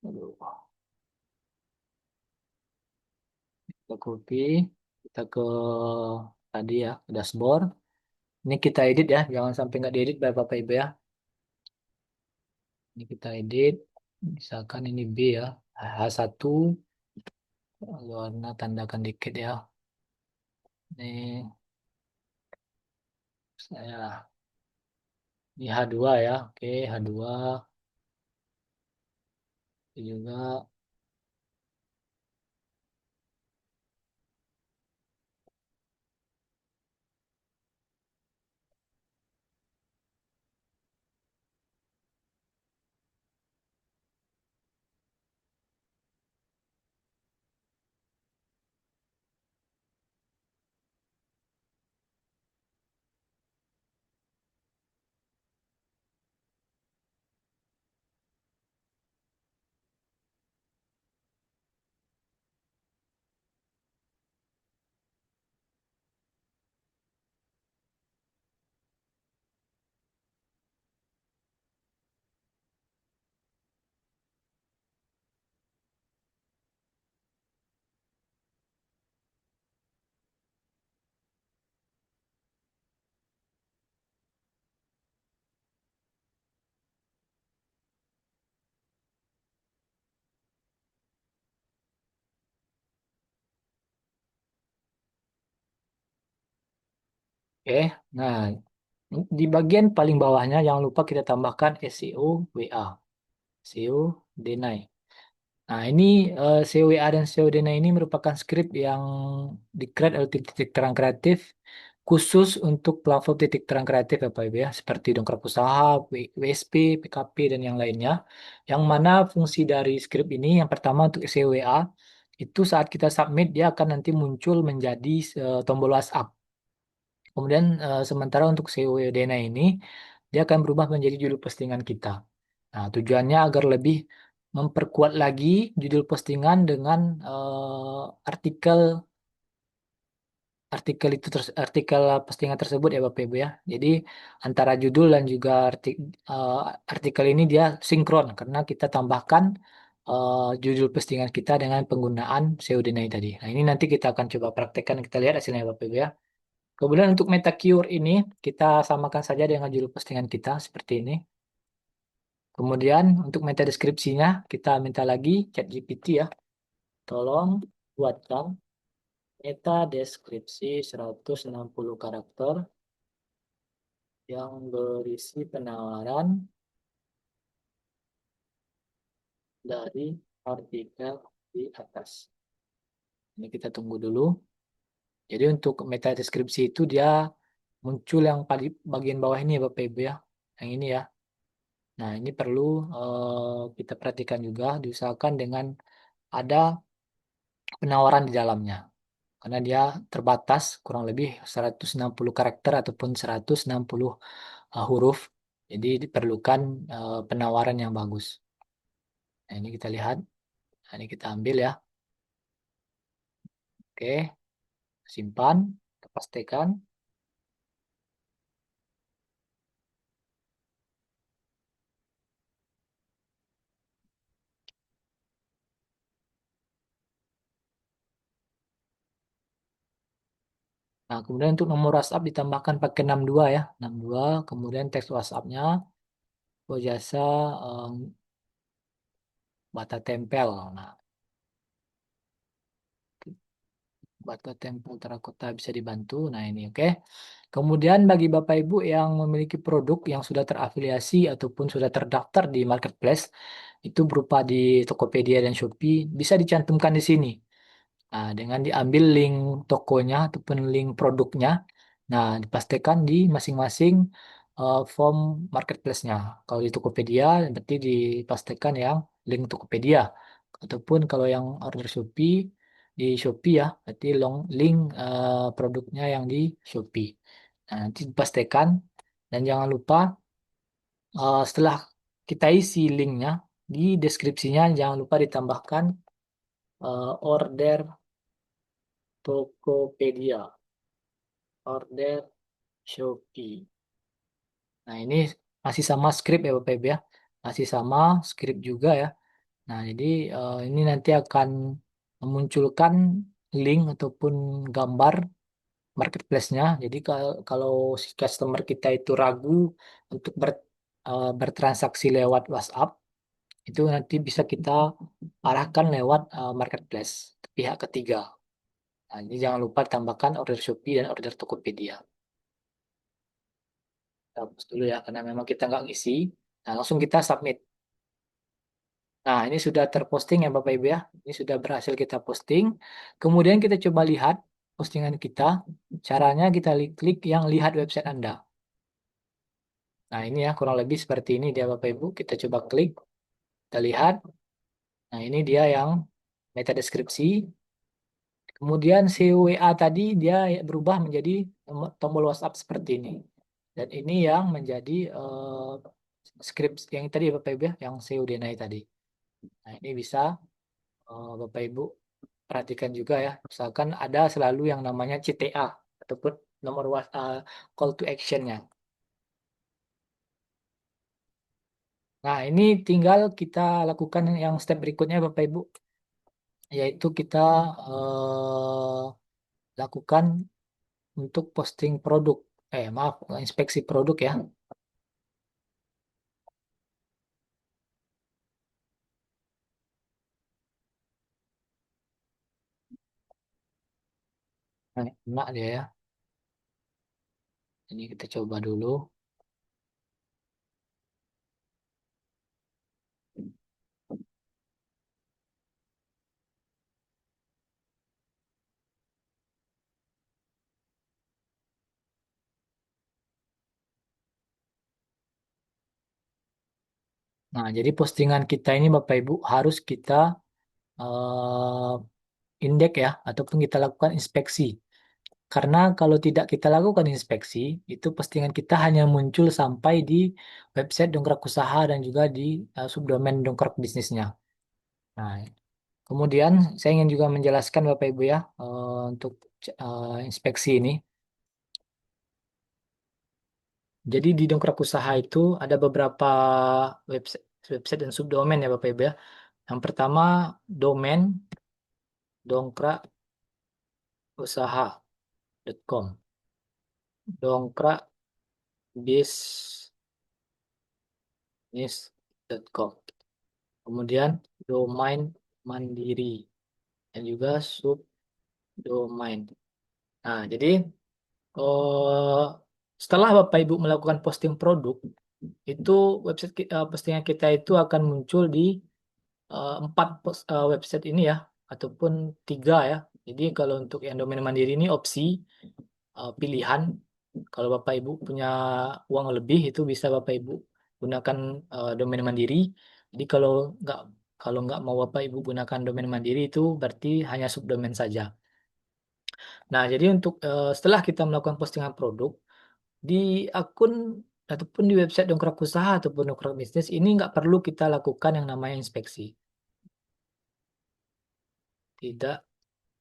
Aduh, kita copy. Kita ke tadi ya, ke dashboard. Ini kita edit ya. Jangan sampai nggak diedit Bapak Ibu ya. Ini kita edit. Misalkan ini B ya. H1. Warna tandakan dikit ya. Ini saya. Ini H2 ya. Oke, H2. Ini juga. Oke. Nah, di bagian paling bawahnya jangan lupa kita tambahkan SEO WA. SEO Denai. Nah, ini SEO WA dan SEO Denai ini merupakan skrip yang di-create oleh titik terang kreatif khusus untuk platform titik terang kreatif ya Pak Ibu ya, seperti dongkrak usaha, WSP, PKP dan yang lainnya. Yang mana fungsi dari skrip ini yang pertama untuk SEO WA itu saat kita submit dia akan nanti muncul menjadi tombol WhatsApp. Kemudian sementara untuk SEO Dena ini dia akan berubah menjadi judul postingan kita. Nah, tujuannya agar lebih memperkuat lagi judul postingan dengan artikel artikel postingan tersebut ya Bapak Ibu ya. Jadi antara judul dan juga eh, artikel ini dia sinkron karena kita tambahkan judul postingan kita dengan penggunaan SEO Denai tadi. Nah, ini nanti kita akan coba praktekkan, kita lihat hasilnya Bapak Ibu ya. Kemudian untuk meta keyword ini kita samakan saja dengan judul postingan kita seperti ini. Kemudian untuk meta deskripsinya kita minta lagi ChatGPT ya. Tolong buatkan meta deskripsi 160 karakter yang berisi penawaran dari artikel di atas. Ini kita tunggu dulu. Jadi untuk meta deskripsi itu dia muncul yang bagian bawah ini ya Bapak Ibu ya. Yang ini ya. Nah, ini perlu kita perhatikan juga, diusahakan dengan ada penawaran di dalamnya. Karena dia terbatas kurang lebih 160 karakter ataupun 160 huruf. Jadi diperlukan penawaran yang bagus. Nah, ini kita lihat. Nah, ini kita ambil ya. Oke, simpan, kita pastikan. Nah, kemudian untuk nomor WhatsApp ditambahkan pakai 62 ya. 62, kemudian teks WhatsApp-nya, oh jasa bata tempel. Nah, bata tempel terakota bisa dibantu. Nah, ini oke. Kemudian bagi Bapak Ibu yang memiliki produk yang sudah terafiliasi ataupun sudah terdaftar di marketplace, itu berupa di Tokopedia dan Shopee, bisa dicantumkan di sini. Nah, dengan diambil link tokonya ataupun link produknya, nah dipastikan di masing-masing form marketplace-nya. Kalau di Tokopedia, berarti dipastikan yang link Tokopedia. Ataupun kalau yang order Shopee, di Shopee ya, berarti link produknya yang di Shopee. Nah, nanti dipastikan dan jangan lupa setelah kita isi linknya, di deskripsinya jangan lupa ditambahkan order Tokopedia, order Shopee. Nah, ini masih sama script ya Bapak Ibu ya. Masih sama script juga ya. Nah, jadi ini nanti akan memunculkan link ataupun gambar marketplace-nya. Jadi kalau si customer kita itu ragu untuk bertransaksi lewat WhatsApp, itu nanti bisa kita arahkan lewat marketplace pihak ketiga. Nah, ini jangan lupa tambahkan order Shopee dan order Tokopedia. Kita hapus dulu ya, karena memang kita nggak ngisi. Nah, langsung kita submit. Nah, ini sudah terposting ya Bapak Ibu ya. Ini sudah berhasil kita posting. Kemudian kita coba lihat postingan kita. Caranya kita klik yang lihat website Anda. Nah, ini ya kurang lebih seperti ini dia Bapak Ibu. Kita coba klik, kita lihat. Nah, ini dia yang meta deskripsi. Kemudian CWA tadi dia berubah menjadi tombol WhatsApp seperti ini. Dan ini yang menjadi script yang tadi Bapak Ibu ya, yang SEO Denai tadi. Nah, ini bisa Bapak Ibu perhatikan juga ya. Misalkan ada selalu yang namanya CTA ataupun nomor call to action-nya. Nah, ini tinggal kita lakukan yang step berikutnya Bapak Ibu, yaitu kita lakukan untuk posting produk. Maaf, inspeksi produk ya. Nah, enak dia ya. Ini kita coba dulu. Nah, jadi postingan kita ini Bapak Ibu harus kita eh, indeks ya, ataupun kita lakukan inspeksi. Karena kalau tidak kita lakukan inspeksi, itu postingan kita hanya muncul sampai di website Dongkrak Usaha dan juga di subdomain Dongkrak Bisnisnya. Nah, kemudian saya ingin juga menjelaskan Bapak Ibu ya, untuk inspeksi ini. Jadi di dongkrak usaha itu ada beberapa website, website dan subdomain ya Bapak Ibu ya. Yang pertama domain dongkrakusaha.com, dongkrakbisnis.com. Kemudian domain mandiri dan juga subdomain. Nah, jadi eh, setelah Bapak Ibu melakukan posting produk, itu postingan kita itu akan muncul di empat website ini ya, ataupun tiga ya. Jadi kalau untuk yang domain mandiri ini opsi pilihan. Kalau Bapak Ibu punya uang lebih itu bisa Bapak Ibu gunakan domain mandiri. Jadi nggak kalau nggak mau Bapak Ibu gunakan domain mandiri itu berarti hanya subdomain saja. Nah, jadi untuk setelah kita melakukan postingan produk di akun ataupun di website dongkrak usaha ataupun dongkrak bisnis ini nggak perlu kita lakukan yang namanya inspeksi. Tidak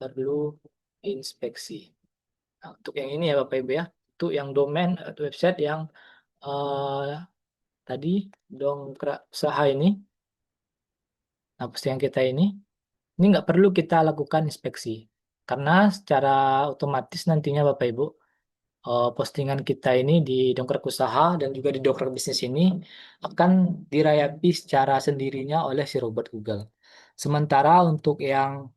perlu inspeksi. Nah, untuk yang ini ya Bapak Ibu ya, untuk yang domain atau website yang eh, tadi dongkrak usaha ini, nah postingan kita ini nggak perlu kita lakukan inspeksi. Karena secara otomatis nantinya Bapak Ibu, postingan kita ini di dongkrak usaha dan juga di dongkrak bisnis ini akan dirayapi secara sendirinya oleh si robot Google. Sementara untuk yang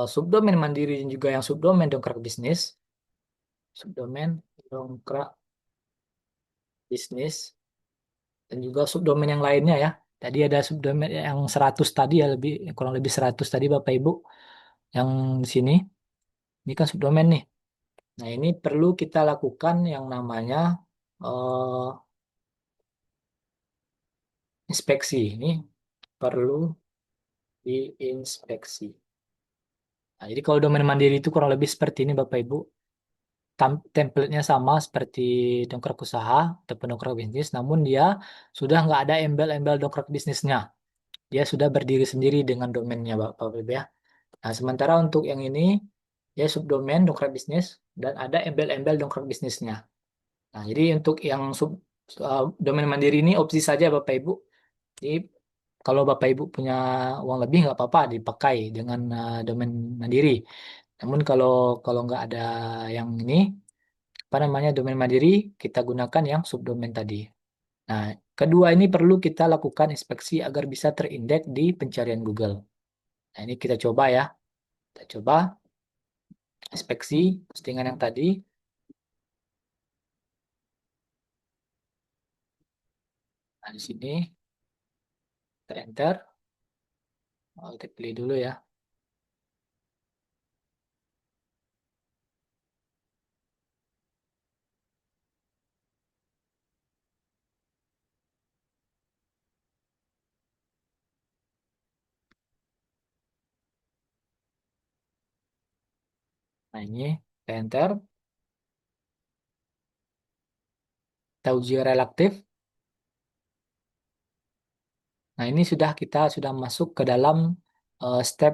subdomain mandiri dan juga yang subdomain dongkrak bisnis, subdomain dongkrak bisnis dan juga subdomain yang lainnya ya. Tadi ada subdomain yang 100 tadi ya, lebih kurang lebih 100 tadi Bapak Ibu yang di sini. Ini kan subdomain nih. Nah, ini perlu kita lakukan yang namanya eh, inspeksi. Ini perlu diinspeksi. Nah, jadi kalau domain mandiri itu kurang lebih seperti ini Bapak Ibu. Template-nya sama seperti dongkrak usaha ataupun dongkrak bisnis, namun dia sudah nggak ada embel-embel dongkrak bisnisnya. Dia sudah berdiri sendiri dengan domainnya Bapak Ibu ya. Nah, sementara untuk yang ini, ya subdomain dongkrak bisnis dan ada embel-embel dongkrak bisnisnya. Nah, jadi untuk yang domain mandiri ini opsi saja Bapak Ibu. Jadi kalau Bapak Ibu punya uang lebih nggak apa-apa dipakai dengan domain mandiri. Namun kalau kalau nggak ada yang ini, apa namanya domain mandiri, kita gunakan yang subdomain tadi. Nah, kedua ini perlu kita lakukan inspeksi agar bisa terindeks di pencarian Google. Nah, ini kita coba ya. Kita coba inspeksi postingan yang tadi. Nah, di sini kita enter. Oh, kita pilih dulu ya. Nah, ini kita enter. Kita uji relaktif. Nah, ini kita sudah masuk ke dalam step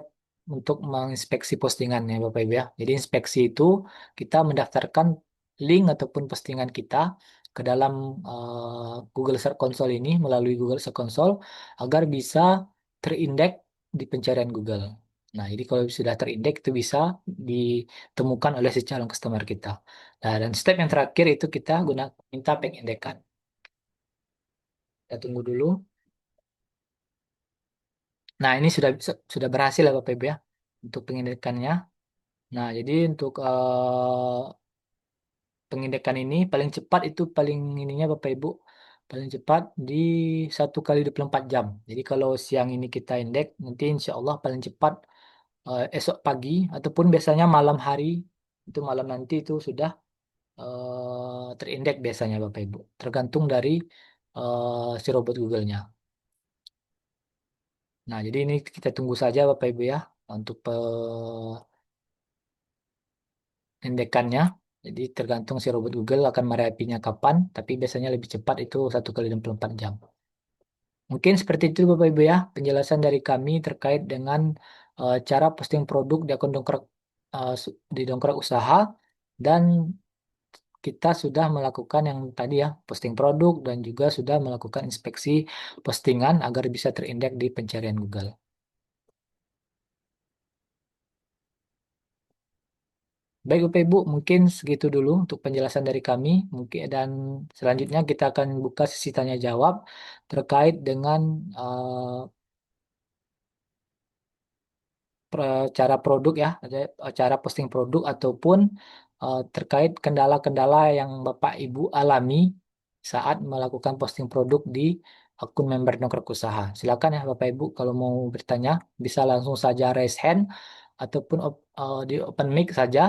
untuk menginspeksi postingan ya Bapak Ibu ya. Jadi inspeksi itu kita mendaftarkan link ataupun postingan kita ke dalam Google Search Console ini melalui Google Search Console agar bisa terindeks di pencarian Google. Nah, jadi kalau sudah terindeks itu bisa ditemukan oleh si calon customer kita. Nah, dan step yang terakhir itu kita minta pengindekan. Kita tunggu dulu. Nah, ini sudah berhasil ya Bapak Ibu ya untuk pengindekannya. Nah, jadi untuk pengindekan ini paling cepat itu paling ininya Bapak Ibu paling cepat di 1 kali 24 jam. Jadi kalau siang ini kita indek, nanti insya Allah paling cepat esok pagi ataupun biasanya malam hari itu malam nanti itu sudah terindek biasanya Bapak Ibu. Tergantung dari si robot Google-nya. Nah, jadi ini kita tunggu saja Bapak Ibu ya untuk pendekannya. Jadi tergantung si robot Google akan merapinya kapan, tapi biasanya lebih cepat itu 1 kali 24 jam. Mungkin seperti itu Bapak Ibu ya, penjelasan dari kami terkait dengan cara posting produk di akun Dongkrak di dongkrak usaha dan kita sudah melakukan yang tadi ya, posting produk dan juga sudah melakukan inspeksi postingan agar bisa terindeks di pencarian Google. Baik Bapak Ibu, mungkin segitu dulu untuk penjelasan dari kami. Mungkin dan selanjutnya kita akan buka sesi tanya jawab terkait dengan cara produk ya, cara posting produk ataupun terkait kendala-kendala yang Bapak Ibu alami saat melakukan posting produk di akun member Dongkrak Usaha. Silakan ya Bapak Ibu kalau mau bertanya bisa langsung saja raise hand ataupun di open mic saja.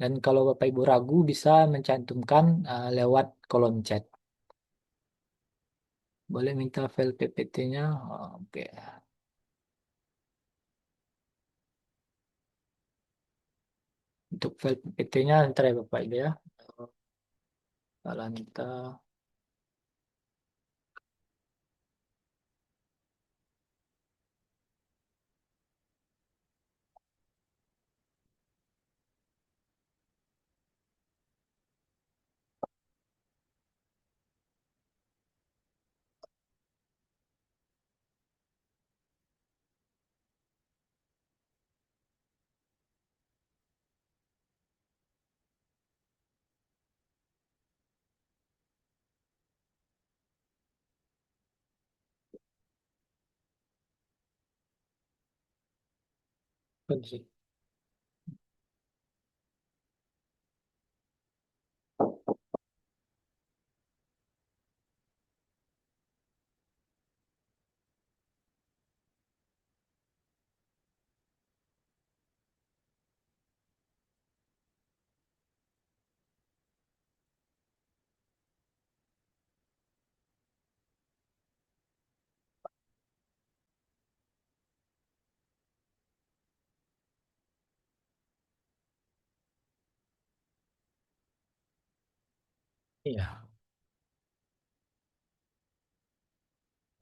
Dan kalau Bapak Ibu ragu bisa mencantumkan lewat kolom chat. Boleh minta file PPT-nya. Oke. Untuk file PPT-nya ntar ya Bapak Ibu ya. Kalau minta. Iya.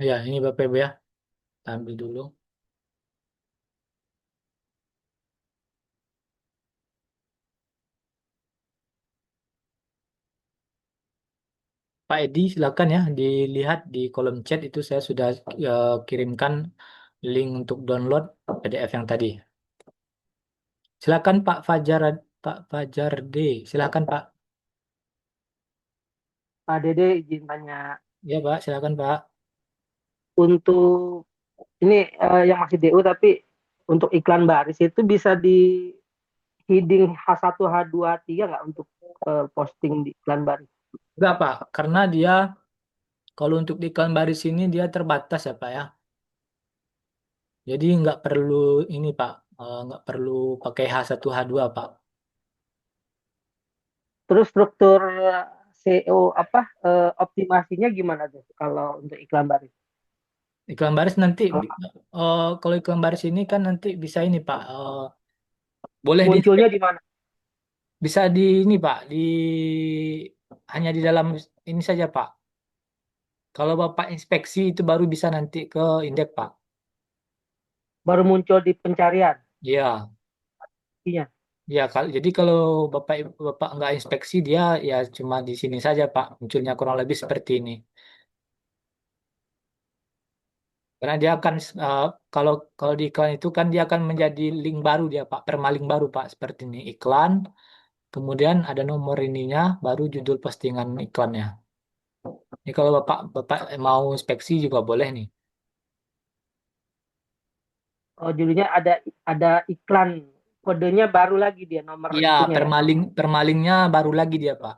Ya, ini Bapak Ibu ya. Kita ambil dulu. Pak Edi, silakan ya dilihat di kolom chat itu saya sudah kirimkan link untuk download PDF yang tadi. Silakan Pak Fajar D. Silakan Pak. Pak Dede izin tanya Ya Pak, silakan Pak. untuk ini yang masih DU tapi untuk iklan baris itu bisa di heading H1 H2 H3 nggak untuk posting di iklan baris? Enggak Pak, karena dia kalau untuk di iklan baris ini dia terbatas ya Pak ya. Jadi nggak perlu ini Pak, nggak perlu pakai H1 H2 Pak. Terus struktur SEO apa optimasinya gimana tuh kalau untuk iklan baris? Iklan baris nanti, Kalau kalau iklan baris ini kan nanti bisa ini Pak, boleh di munculnya di mana? bisa di ini Pak, di hanya di dalam ini saja Pak. Kalau Bapak inspeksi itu baru bisa nanti ke indeks Pak. Baru muncul di pencarian. Ya, Iya. ya jadi kalau Bapak nggak inspeksi dia ya cuma di sini saja Pak. Munculnya kurang lebih seperti ini. Karena dia akan kalau kalau di iklan itu kan dia akan menjadi link baru dia Pak, permaling baru Pak seperti ini iklan. Kemudian ada nomor ininya, baru judul postingan iklannya. Ini kalau Bapak mau inspeksi juga boleh nih. Oh, judulnya ada iklan. Kodenya baru lagi dia nomor Iya, itunya ya. permalingnya baru lagi dia Pak.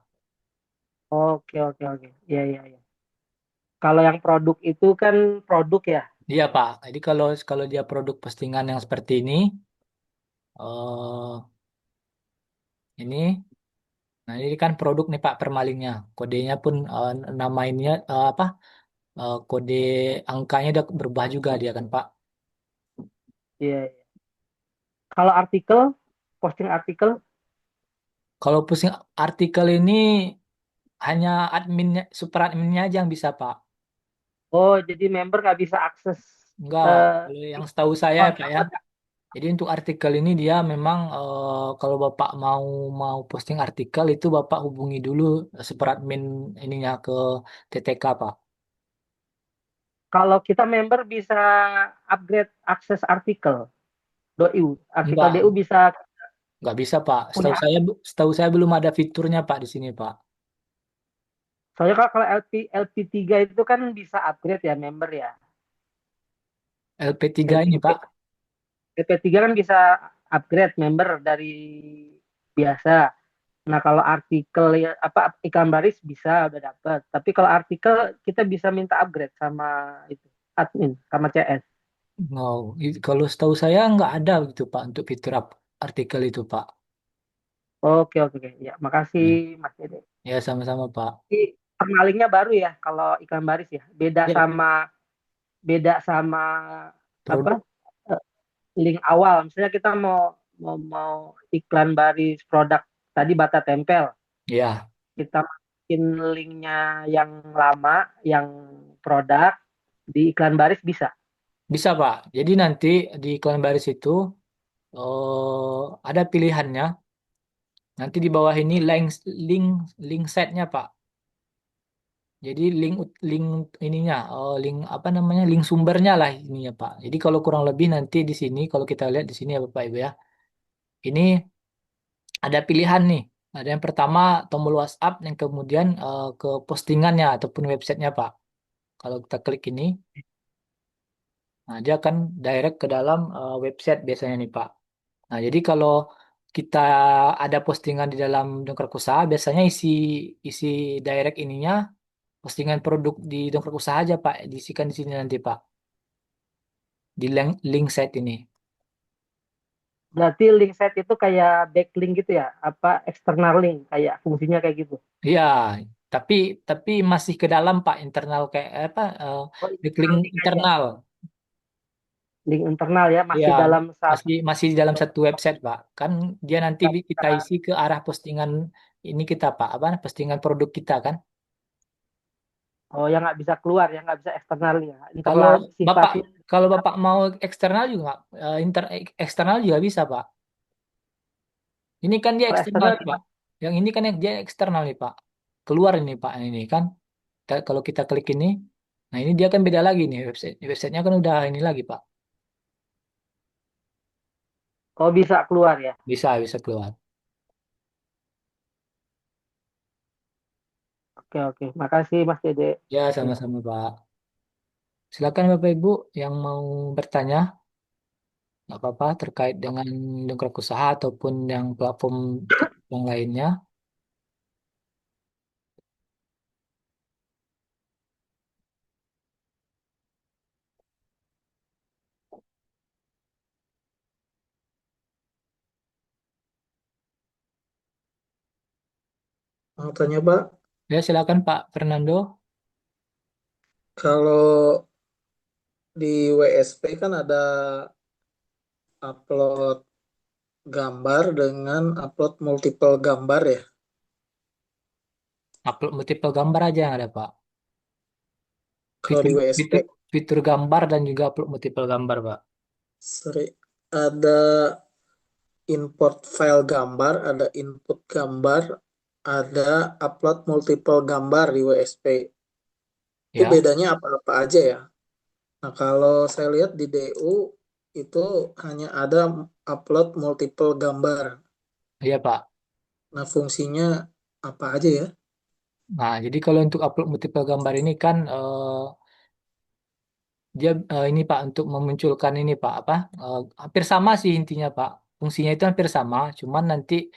Oke, oke, oke. Iya, iya, iya. Kalau yang produk itu kan produk ya. Iya Pak. Jadi kalau kalau dia produk postingan yang seperti ini, nah ini kan produk nih Pak permalingnya. Kodenya pun namanya apa? Kode angkanya udah berubah juga dia kan Pak. Iya, iya. Kalau artikel, posting artikel, Kalau posting artikel ini hanya adminnya, super adminnya aja yang bisa Pak. oh jadi member nggak bisa akses Enggak, eh, kalau yang setahu saya ya Pak ya. konten. Jadi untuk artikel ini dia memang kalau Bapak mau mau posting artikel itu Bapak hubungi dulu superadmin ininya ke TTK Pak. Kalau kita member bisa upgrade akses artikel DOI. Artikel Enggak, DU bisa enggak bisa Pak. punya. Setahu saya belum ada fiturnya Pak di sini Pak. Soalnya kalau LP3 itu kan bisa upgrade ya member ya. LP3 ini LP, Pak. LP3 kan bisa upgrade member dari biasa. Nah, kalau artikel ya apa iklan baris bisa udah dapet. Tapi kalau artikel kita bisa minta upgrade sama itu admin sama CS. Oh, kalau setahu saya nggak ada gitu Pak untuk fitur artikel itu Pak. Oke, oke, oke. Ya, makasih Ya, Mas Dede. ya sama-sama Pak. Ini permalingnya baru ya kalau iklan baris ya. Ya, Beda sama apa produk. eh, link awal. Misalnya kita mau iklan baris produk tadi bata tempel, Ya, kita masukin linknya yang lama, yang produk di iklan baris bisa. bisa Pak. Jadi nanti di iklan baris itu ada pilihannya. Nanti di bawah ini link link setnya Pak. Jadi link ininya, link apa namanya, link sumbernya lah ininya Pak. Jadi kalau kurang lebih nanti di sini, kalau kita lihat di sini ya Bapak Ibu ya, ini ada pilihan nih. Ada yang pertama tombol WhatsApp, yang kemudian ke postingannya ataupun websitenya Pak. Kalau kita klik ini, nah dia akan direct ke dalam website biasanya nih Pak. Nah jadi kalau kita ada postingan di dalam Dongkrak Usaha, biasanya isi isi direct ininya postingan produk di Dongkrak Usaha aja Pak, diisikan di sini nanti Pak, di link site ini. Berarti link set itu kayak backlink gitu ya, apa eksternal link kayak fungsinya kayak gitu. Iya, tapi masih ke dalam Pak, internal kayak apa, Oh, link internal link aja. internal. Link internal ya, Iya, masih dalam satu. masih di dalam satu website Pak. Kan dia nanti kita isi ke arah postingan ini kita Pak, apa postingan produk kita kan. Oh, yang nggak bisa keluar, yang nggak bisa eksternal ya. Kalau Internal Bapak sifatnya kalau Bapak mau eksternal juga eksternal juga bisa Pak. Ini kan dia kalau eksternal eksternal nih, Pak. Yang ini kan yang dia eksternal nih Pak. Keluar ini Pak ini kan. Kalau kita klik ini, nah ini dia kan beda lagi nih website. Websitenya kan udah ini lagi Pak. oh bisa keluar ya. Bisa keluar. Oke, oke. Makasih Mas Dede. Ya Ya. sama-sama Pak. Silakan Bapak Ibu yang mau bertanya, nggak apa-apa terkait dengan dongkrak usaha ataupun yang platform yang lainnya. Mau tanya Pak, Ya silakan Pak Fernando. kalau di WSP kan ada upload gambar dengan upload multiple gambar ya. Upload multiple gambar aja yang ada Pak. Kalau Fitur di WSP fitur fitur gambar dan juga upload multiple gambar Pak. ada import file gambar, ada input gambar, ada upload multiple gambar di WSP. Itu Ya, bedanya apa-apa aja ya. Nah, kalau saya lihat di DU itu hanya ada upload multiple gambar. iya Pak. Nah, fungsinya apa aja ya? Nah, jadi kalau untuk upload multiple gambar ini kan dia ini Pak untuk memunculkan ini Pak apa hampir sama sih intinya Pak. Fungsinya itu hampir sama, cuman nanti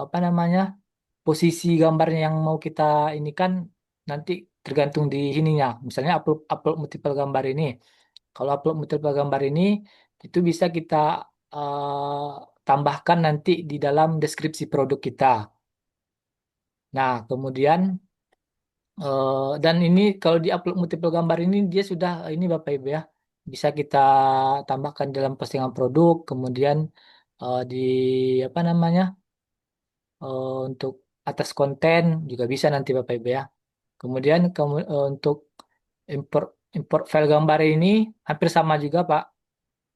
apa namanya posisi gambarnya yang mau kita ini kan nanti tergantung di ininya. Misalnya upload upload multiple gambar ini. Kalau upload multiple gambar ini itu bisa kita tambahkan nanti di dalam deskripsi produk kita. Nah, kemudian dan ini kalau di-upload multiple gambar ini dia sudah ini Bapak Ibu ya bisa kita tambahkan dalam postingan produk, kemudian di apa namanya untuk atas konten juga bisa nanti Bapak Ibu ya. Kemudian untuk import import file gambar ini hampir sama juga Pak.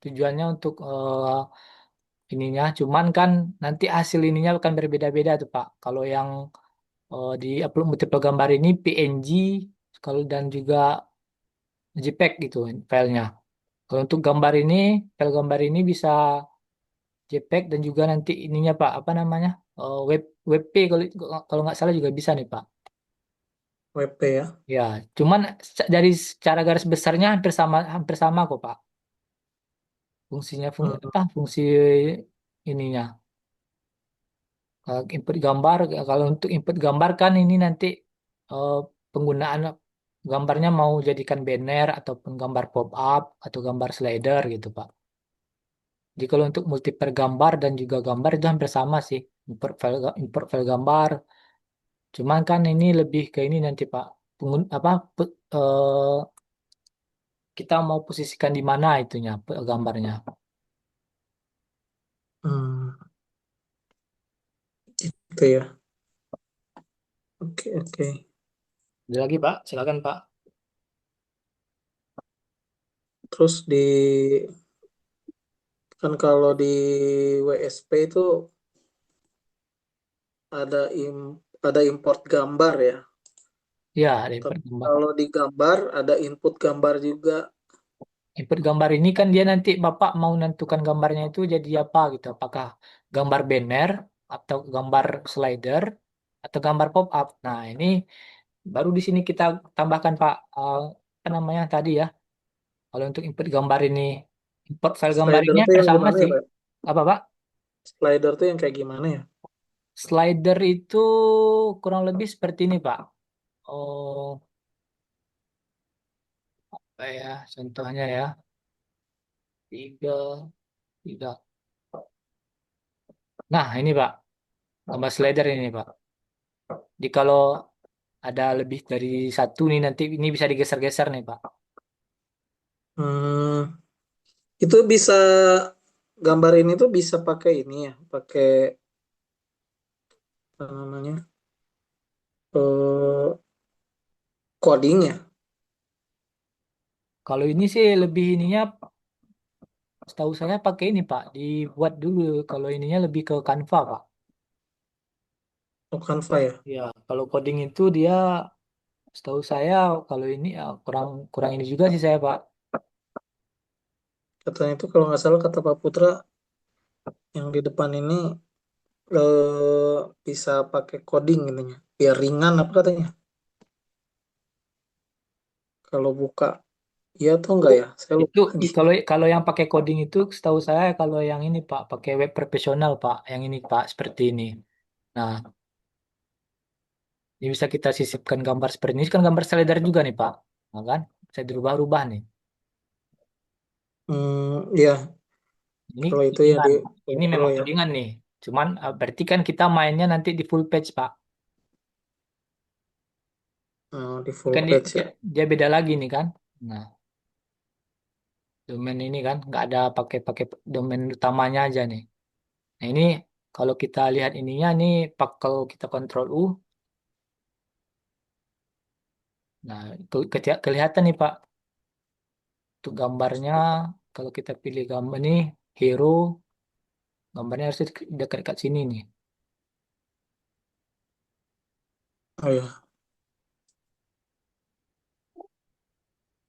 tujuannya untuk ininya. Cuman kan nanti hasil ininya akan berbeda-beda tuh Pak. Kalau yang di upload multiple gambar ini PNG, kalau dan juga JPEG gitu filenya. Kalau untuk gambar ini, file gambar ini bisa JPEG dan juga nanti ininya Pak, apa namanya? Web WP kalau kalau nggak salah juga bisa nih Pak. WP ya. Ya, cuman dari secara garis besarnya hampir sama kok Pak. Fungsinya Hmm, apa? Fungsi ininya. Input gambar, kalau untuk input gambar kan ini nanti eh, penggunaan gambarnya mau jadikan banner ataupun gambar pop up atau gambar slider gitu Pak. Jadi kalau untuk multiple gambar dan juga gambar itu hampir sama sih. Import file gambar. Cuman kan ini lebih ke ini nanti Pak. Apa kita mau posisikan di mana itunya gambarnya. hmm, itu ya. Oke, oke. Ada lagi Pak, silakan Pak. Terus kan kalau di WSP itu ada import gambar ya. Ya, ada input Tapi gambar. kalau di gambar ada input gambar juga. Input gambar ini kan dia nanti Bapak mau nentukan gambarnya itu jadi apa gitu. Apakah gambar banner atau gambar slider atau gambar pop up. Nah, ini baru di sini kita tambahkan Pak apa namanya tadi ya. Kalau untuk input gambar ini, import file gambar Slider ini tuh hampir yang sama gimana ya, sih. Pak? Apa Pak? Slider tuh yang kayak gimana ya? Slider itu kurang lebih seperti ini Pak. Oh, apa ya contohnya ya. Tiga, tiga. Nah, ini Pak, gambar slider ini Pak. Jadi kalau ada lebih dari satu nih nanti ini bisa digeser-geser nih Pak. Hmm, itu bisa gambar ini tuh bisa pakai ini ya, pakai apa namanya? eh coding ya. Kalau ini sih lebih ininya setahu saya pakai ini Pak, dibuat dulu. Kalau ininya lebih ke Canva Pak. Oh, Canva ya. Ya, kalau coding itu dia setahu saya kalau ini ya kurang kurang ini juga sih saya Pak. Katanya itu kalau nggak salah kata Pak Putra yang di depan ini bisa pakai coding intinya. Biar ringan apa katanya? Kalau buka, iya atau enggak Oh, ya? Saya itu lupa lagi. kalau kalau yang pakai coding itu setahu saya kalau yang ini Pak pakai web profesional Pak, yang ini Pak seperti ini. Nah, ini bisa kita sisipkan gambar seperti ini. Ini kan gambar slider juga nih Pak. Nah, kan? Saya dirubah-rubah nih. Iya. Ini Kalau itu ya codingan. di Ini Pro memang ya. codingan nih. Cuman berarti kan kita mainnya nanti di full page Pak. Di Ini full kan dia, page dia, ya. dia beda lagi nih kan. Nah, domain ini kan nggak ada pakai-pakai domain utamanya aja nih. Nah ini kalau kita lihat ininya nih, pak kalau kita kontrol U, nah kelihatan nih Pak, untuk gambarnya kalau kita pilih gambar nih hero, gambarnya harus dekat-dekat sini nih. Oh ya,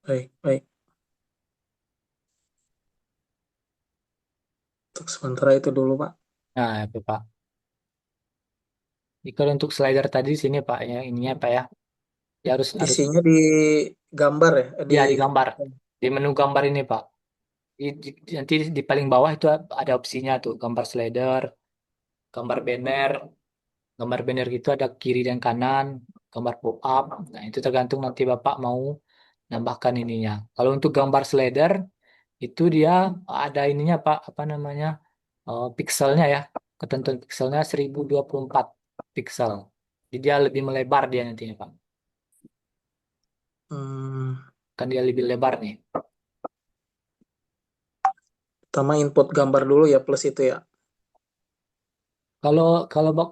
baik, baik. Untuk sementara itu dulu, Pak. Nah itu Pak. Jadi kalau untuk slider tadi sini Pak ya ininya Pak ya, ya harus harus Isinya di gambar ya, ya di gambar di menu gambar ini Pak. Nanti di paling bawah itu ada opsinya tuh gambar slider, gambar banner, gambar banner gitu ada kiri dan kanan, gambar pop up. Nah itu tergantung nanti Bapak mau nambahkan ininya. Kalau untuk gambar slider itu dia ada ininya Pak, apa namanya? Pixelnya ya. Ketentuan pixelnya 1024 pixel. Jadi dia lebih melebar dia nantinya Pak. hmm, Kan dia lebih lebar nih. pertama input gambar dulu ya plus itu ya. Kalau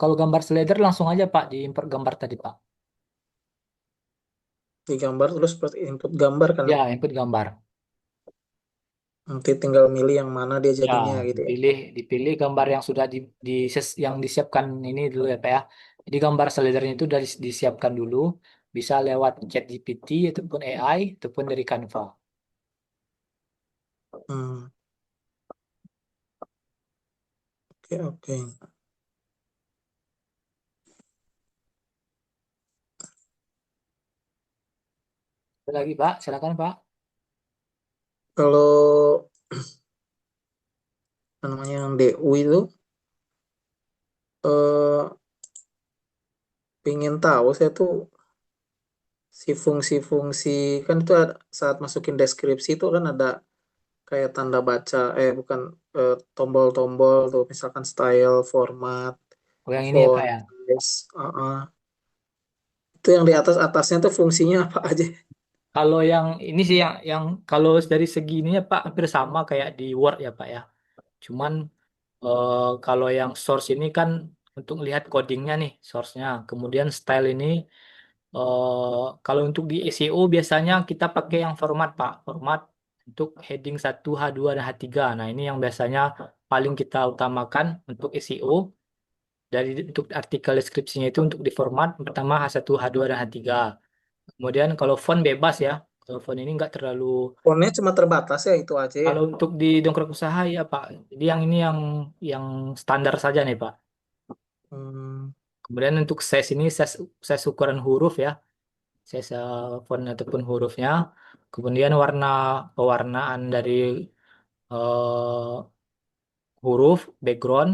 kalau gambar slider langsung aja Pak diimport gambar tadi Pak. Di gambar terus plus input gambar kan ya. Ya, input gambar. Nanti tinggal milih yang mana dia Ya, jadinya gitu ya. dipilih gambar yang sudah yang disiapkan ini dulu ya Pak ya. Jadi gambar slidernya itu dari disiapkan dulu, bisa lewat ChatGPT ataupun AI ataupun dari Canva. Hmm, oke oke. Ada lagi Pak, silakan Pak. Kalau apa namanya yang DU itu eh pingin tahu saya tuh si fungsi-fungsi kan itu saat masukin deskripsi itu kan ada kayak tanda baca bukan tombol-tombol tuh misalkan style, format, Oh yang ini ya Pak font, ya. size, itu yang di atas atasnya tuh fungsinya apa aja? Kalau yang ini sih yang kalau dari segi ininya Pak hampir sama kayak di Word ya Pak ya. Cuman kalau yang source ini kan untuk lihat codingnya nih source-nya. Kemudian style ini kalau untuk di SEO biasanya kita pakai yang format Pak. Format untuk heading 1, H2 dan H3. Nah, ini yang biasanya paling kita utamakan untuk SEO. Dari untuk artikel deskripsinya itu untuk di format pertama H1, H2 dan H3. Kemudian kalau font bebas ya. Kalau font ini nggak terlalu. Fontnya cuma terbatas ya itu aja ya. Kalau untuk di dongkrak usaha ya Pak. Jadi yang ini yang standar saja nih Pak. Hmm, Kemudian untuk size ini size ukuran huruf ya. Size font ataupun hurufnya. Kemudian pewarnaan dari eh, huruf background.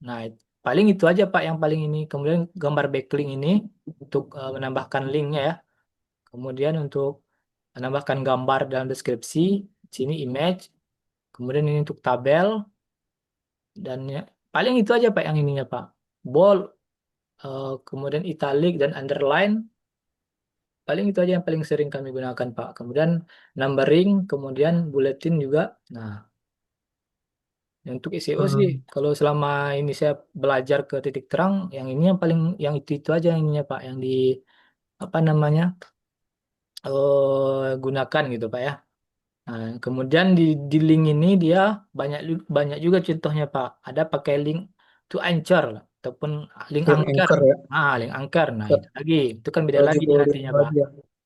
Nah, paling itu aja Pak yang paling ini. Kemudian gambar backlink ini untuk menambahkan linknya ya. Kemudian untuk menambahkan gambar dalam deskripsi, sini image. Kemudian ini untuk tabel dan ya, paling itu aja Pak yang ininya Pak. Bold, kemudian italic dan underline. Paling itu aja yang paling sering kami gunakan Pak. Kemudian numbering, kemudian bulletin juga. Nah, untuk SEO sih, hmm, kalau selama ini saya belajar ke titik terang, yang ini yang paling, yang itu aja yang ininya Pak, yang di apa namanya gunakan gitu Pak ya. Nah, kemudian di link ini dia banyak juga contohnya Pak. Ada pakai link to Anchor lah, ataupun link link Anchor. anchor ya. Ah, link Anchor. Nah, itu lagi, itu kan beda Kalau lagi dia judul nantinya itu Pak. aja.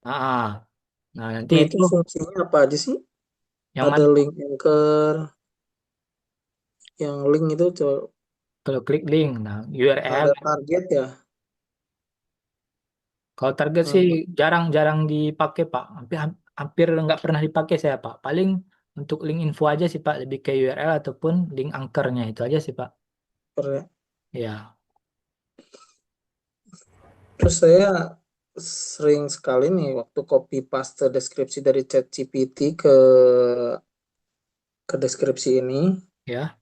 Ah, ah. Nah, nanti Nah itu itu fungsinya apa aja sih? yang Ada mana Pak? link anchor, yang link itu Kalau klik link, nah URL. ada target ya. Kalau target sih Hmm, jarang-jarang dipakai Pak. Hampir nggak pernah dipakai saya Pak. Paling untuk link info aja sih Pak, lebih ke URL ataupun link angkernya itu aja sih Pak. anchor ya. Ya, Terus saya sering sekali nih waktu copy paste deskripsi dari ChatGPT ke deskripsi ini, ya,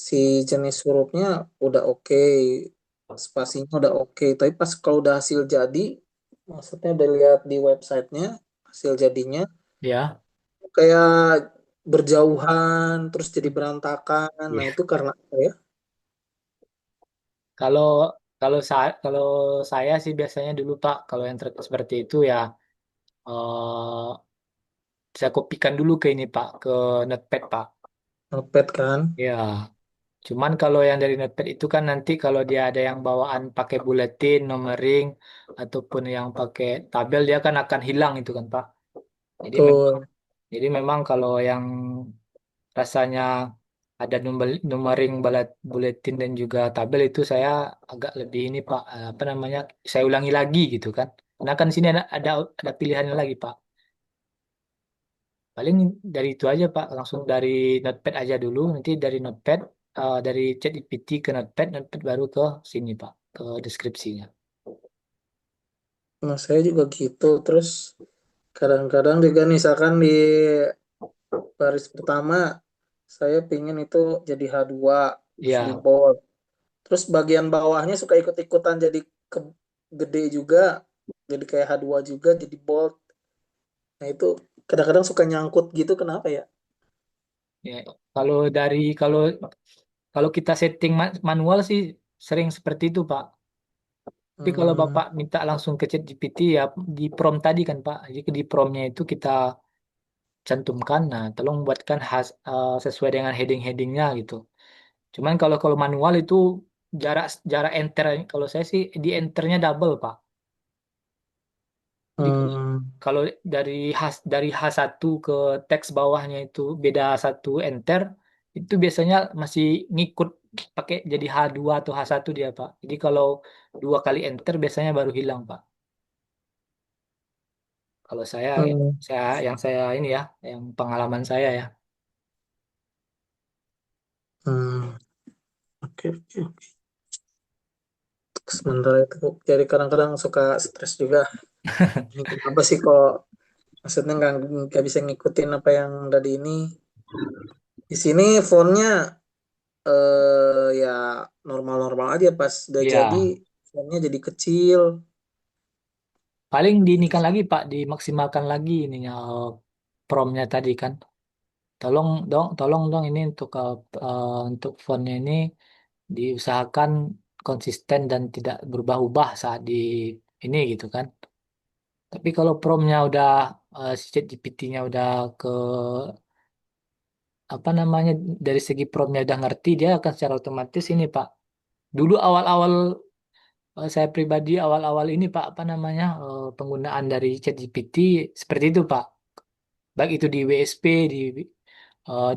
si jenis hurufnya udah oke, spasinya udah oke, tapi pas kalau udah hasil jadi, maksudnya udah lihat di websitenya hasil jadinya, ya. kayak berjauhan, terus jadi berantakan. Nah Iya. itu karena apa ya? Kalau kalau saya sih biasanya dulu Pak, kalau yang seperti itu ya saya kopikan dulu ke ini Pak, ke Notepad Pak. Notepad kan? Ya, cuman kalau yang dari Notepad itu kan nanti kalau dia ada yang bawaan pakai buletin, numbering, ataupun yang pakai tabel dia kan akan hilang itu kan Pak. Jadi memang Betul. jadi memang kalau yang rasanya ada numbering buletin dan juga tabel itu saya agak lebih ini Pak, apa namanya? Saya ulangi lagi gitu kan. Karena kan di sini ada pilihannya lagi Pak. Paling dari itu aja Pak, langsung dari Notepad aja dulu, nanti dari Notepad dari ChatGPT ke Notepad, Notepad baru ke sini Pak, ke deskripsinya. Nah saya juga gitu. Terus kadang-kadang juga misalkan di baris pertama saya pingin itu jadi H2 terus di Ya, bold. Terus bagian bawahnya suka ikut-ikutan jadi ke gede juga, jadi kayak H2 juga jadi bold. Nah itu kadang-kadang suka nyangkut gitu kenapa ya? ya. Kalau kalau kalau kita setting manual sih sering seperti itu Pak. Tapi kalau Hmm, Bapak minta langsung ke ChatGPT ya di prompt tadi kan Pak. Jadi di promptnya itu kita cantumkan. Nah, tolong buatkan sesuai dengan heading-headingnya gitu. Cuman kalau kalau manual itu jarak jarak enter, kalau saya sih di enternya double Pak. Jadi Hmm, kalau dari H1 ke teks bawahnya itu beda satu enter, itu biasanya masih ngikut pakai jadi H2 atau H1 dia Pak. Jadi kalau 2 kali enter biasanya baru hilang Pak. Kalau hmm, yang saya ini ya, yang pengalaman saya ya. hmm. Oke, oke, oke. Sementara itu, jadi kadang-kadang suka stres juga. Ini kenapa sih kok, maksudnya nggak bisa ngikutin apa yang udah di ini. Di sini fontnya ya normal-normal aja, pas udah jadi Iya, fontnya jadi kecil. paling diinikan lagi Pak, dimaksimalkan lagi ininya promnya tadi kan. Tolong dong ini untuk fontnya ini diusahakan konsisten dan tidak berubah-ubah saat di ini gitu kan. Tapi kalau promnya udah si ChatGPT-nya udah ke apa namanya, dari segi promnya udah ngerti, dia akan secara otomatis ini Pak. Dulu awal-awal saya pribadi awal-awal ini Pak, apa namanya, penggunaan dari ChatGPT seperti itu Pak. Baik itu di WSP, di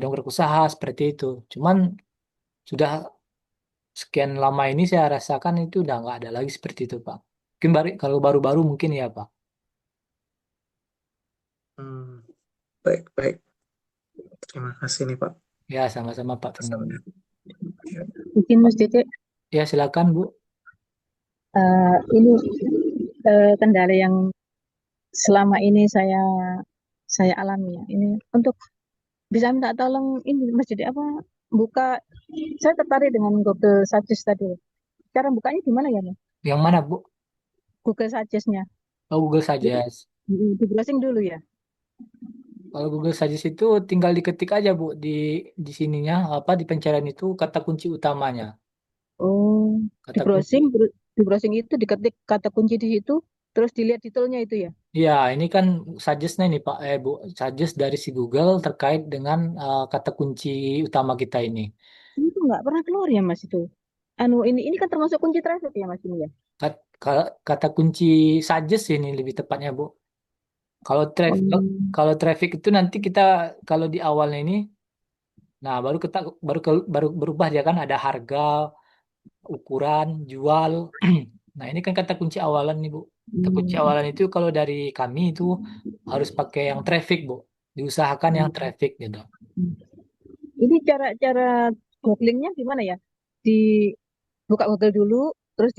dongkrak usaha seperti itu. Cuman sudah sekian lama ini saya rasakan itu udah nggak ada lagi seperti itu Pak. Mungkin kalau baru-baru mungkin ya Pak. Hmm, baik, baik. Terima kasih nih Pak. Ya sama-sama Pak Fernando. Pesannya. Ya. Mungkin Mas Dede, Ya silakan Bu. ini kendala yang selama ini saya alami ya. Ini untuk bisa minta tolong ini Mas Dede apa buka, saya tertarik dengan Google Suggest tadi. Cara bukanya gimana ya Mas? Yang mana Bu? Google Suggest-nya. Oh, Google Jadi Suggest. di browsing dulu ya. Kalau Google Suggest itu tinggal diketik aja Bu di sininya, apa, di pencarian itu kata kunci utamanya. Oh, di Kata kunci. browsing di browsing itu diketik kata kunci di situ, terus dilihat detailnya itu ya. Ya, ini kan suggest-nya nih Pak, Bu, suggest dari si Google terkait dengan kata kunci utama kita ini. Itu nggak pernah keluar ya Mas itu. Anu ini kan termasuk kunci traffic ya Mas ini ya. Kata kunci suggest ini lebih tepatnya Bu. Kalau Oh, traffic kalau traffic itu nanti kita kalau di awalnya ini, nah baru kita baru berubah dia kan ada harga, ukuran, jual. Nah ini kan kata kunci awalan nih Bu. Kata kunci hmm. awalan itu kalau dari kami itu harus pakai yang traffic Bu. Diusahakan yang traffic gitu. Ini cara-cara googlingnya gimana ya? Dibuka Google dulu, terus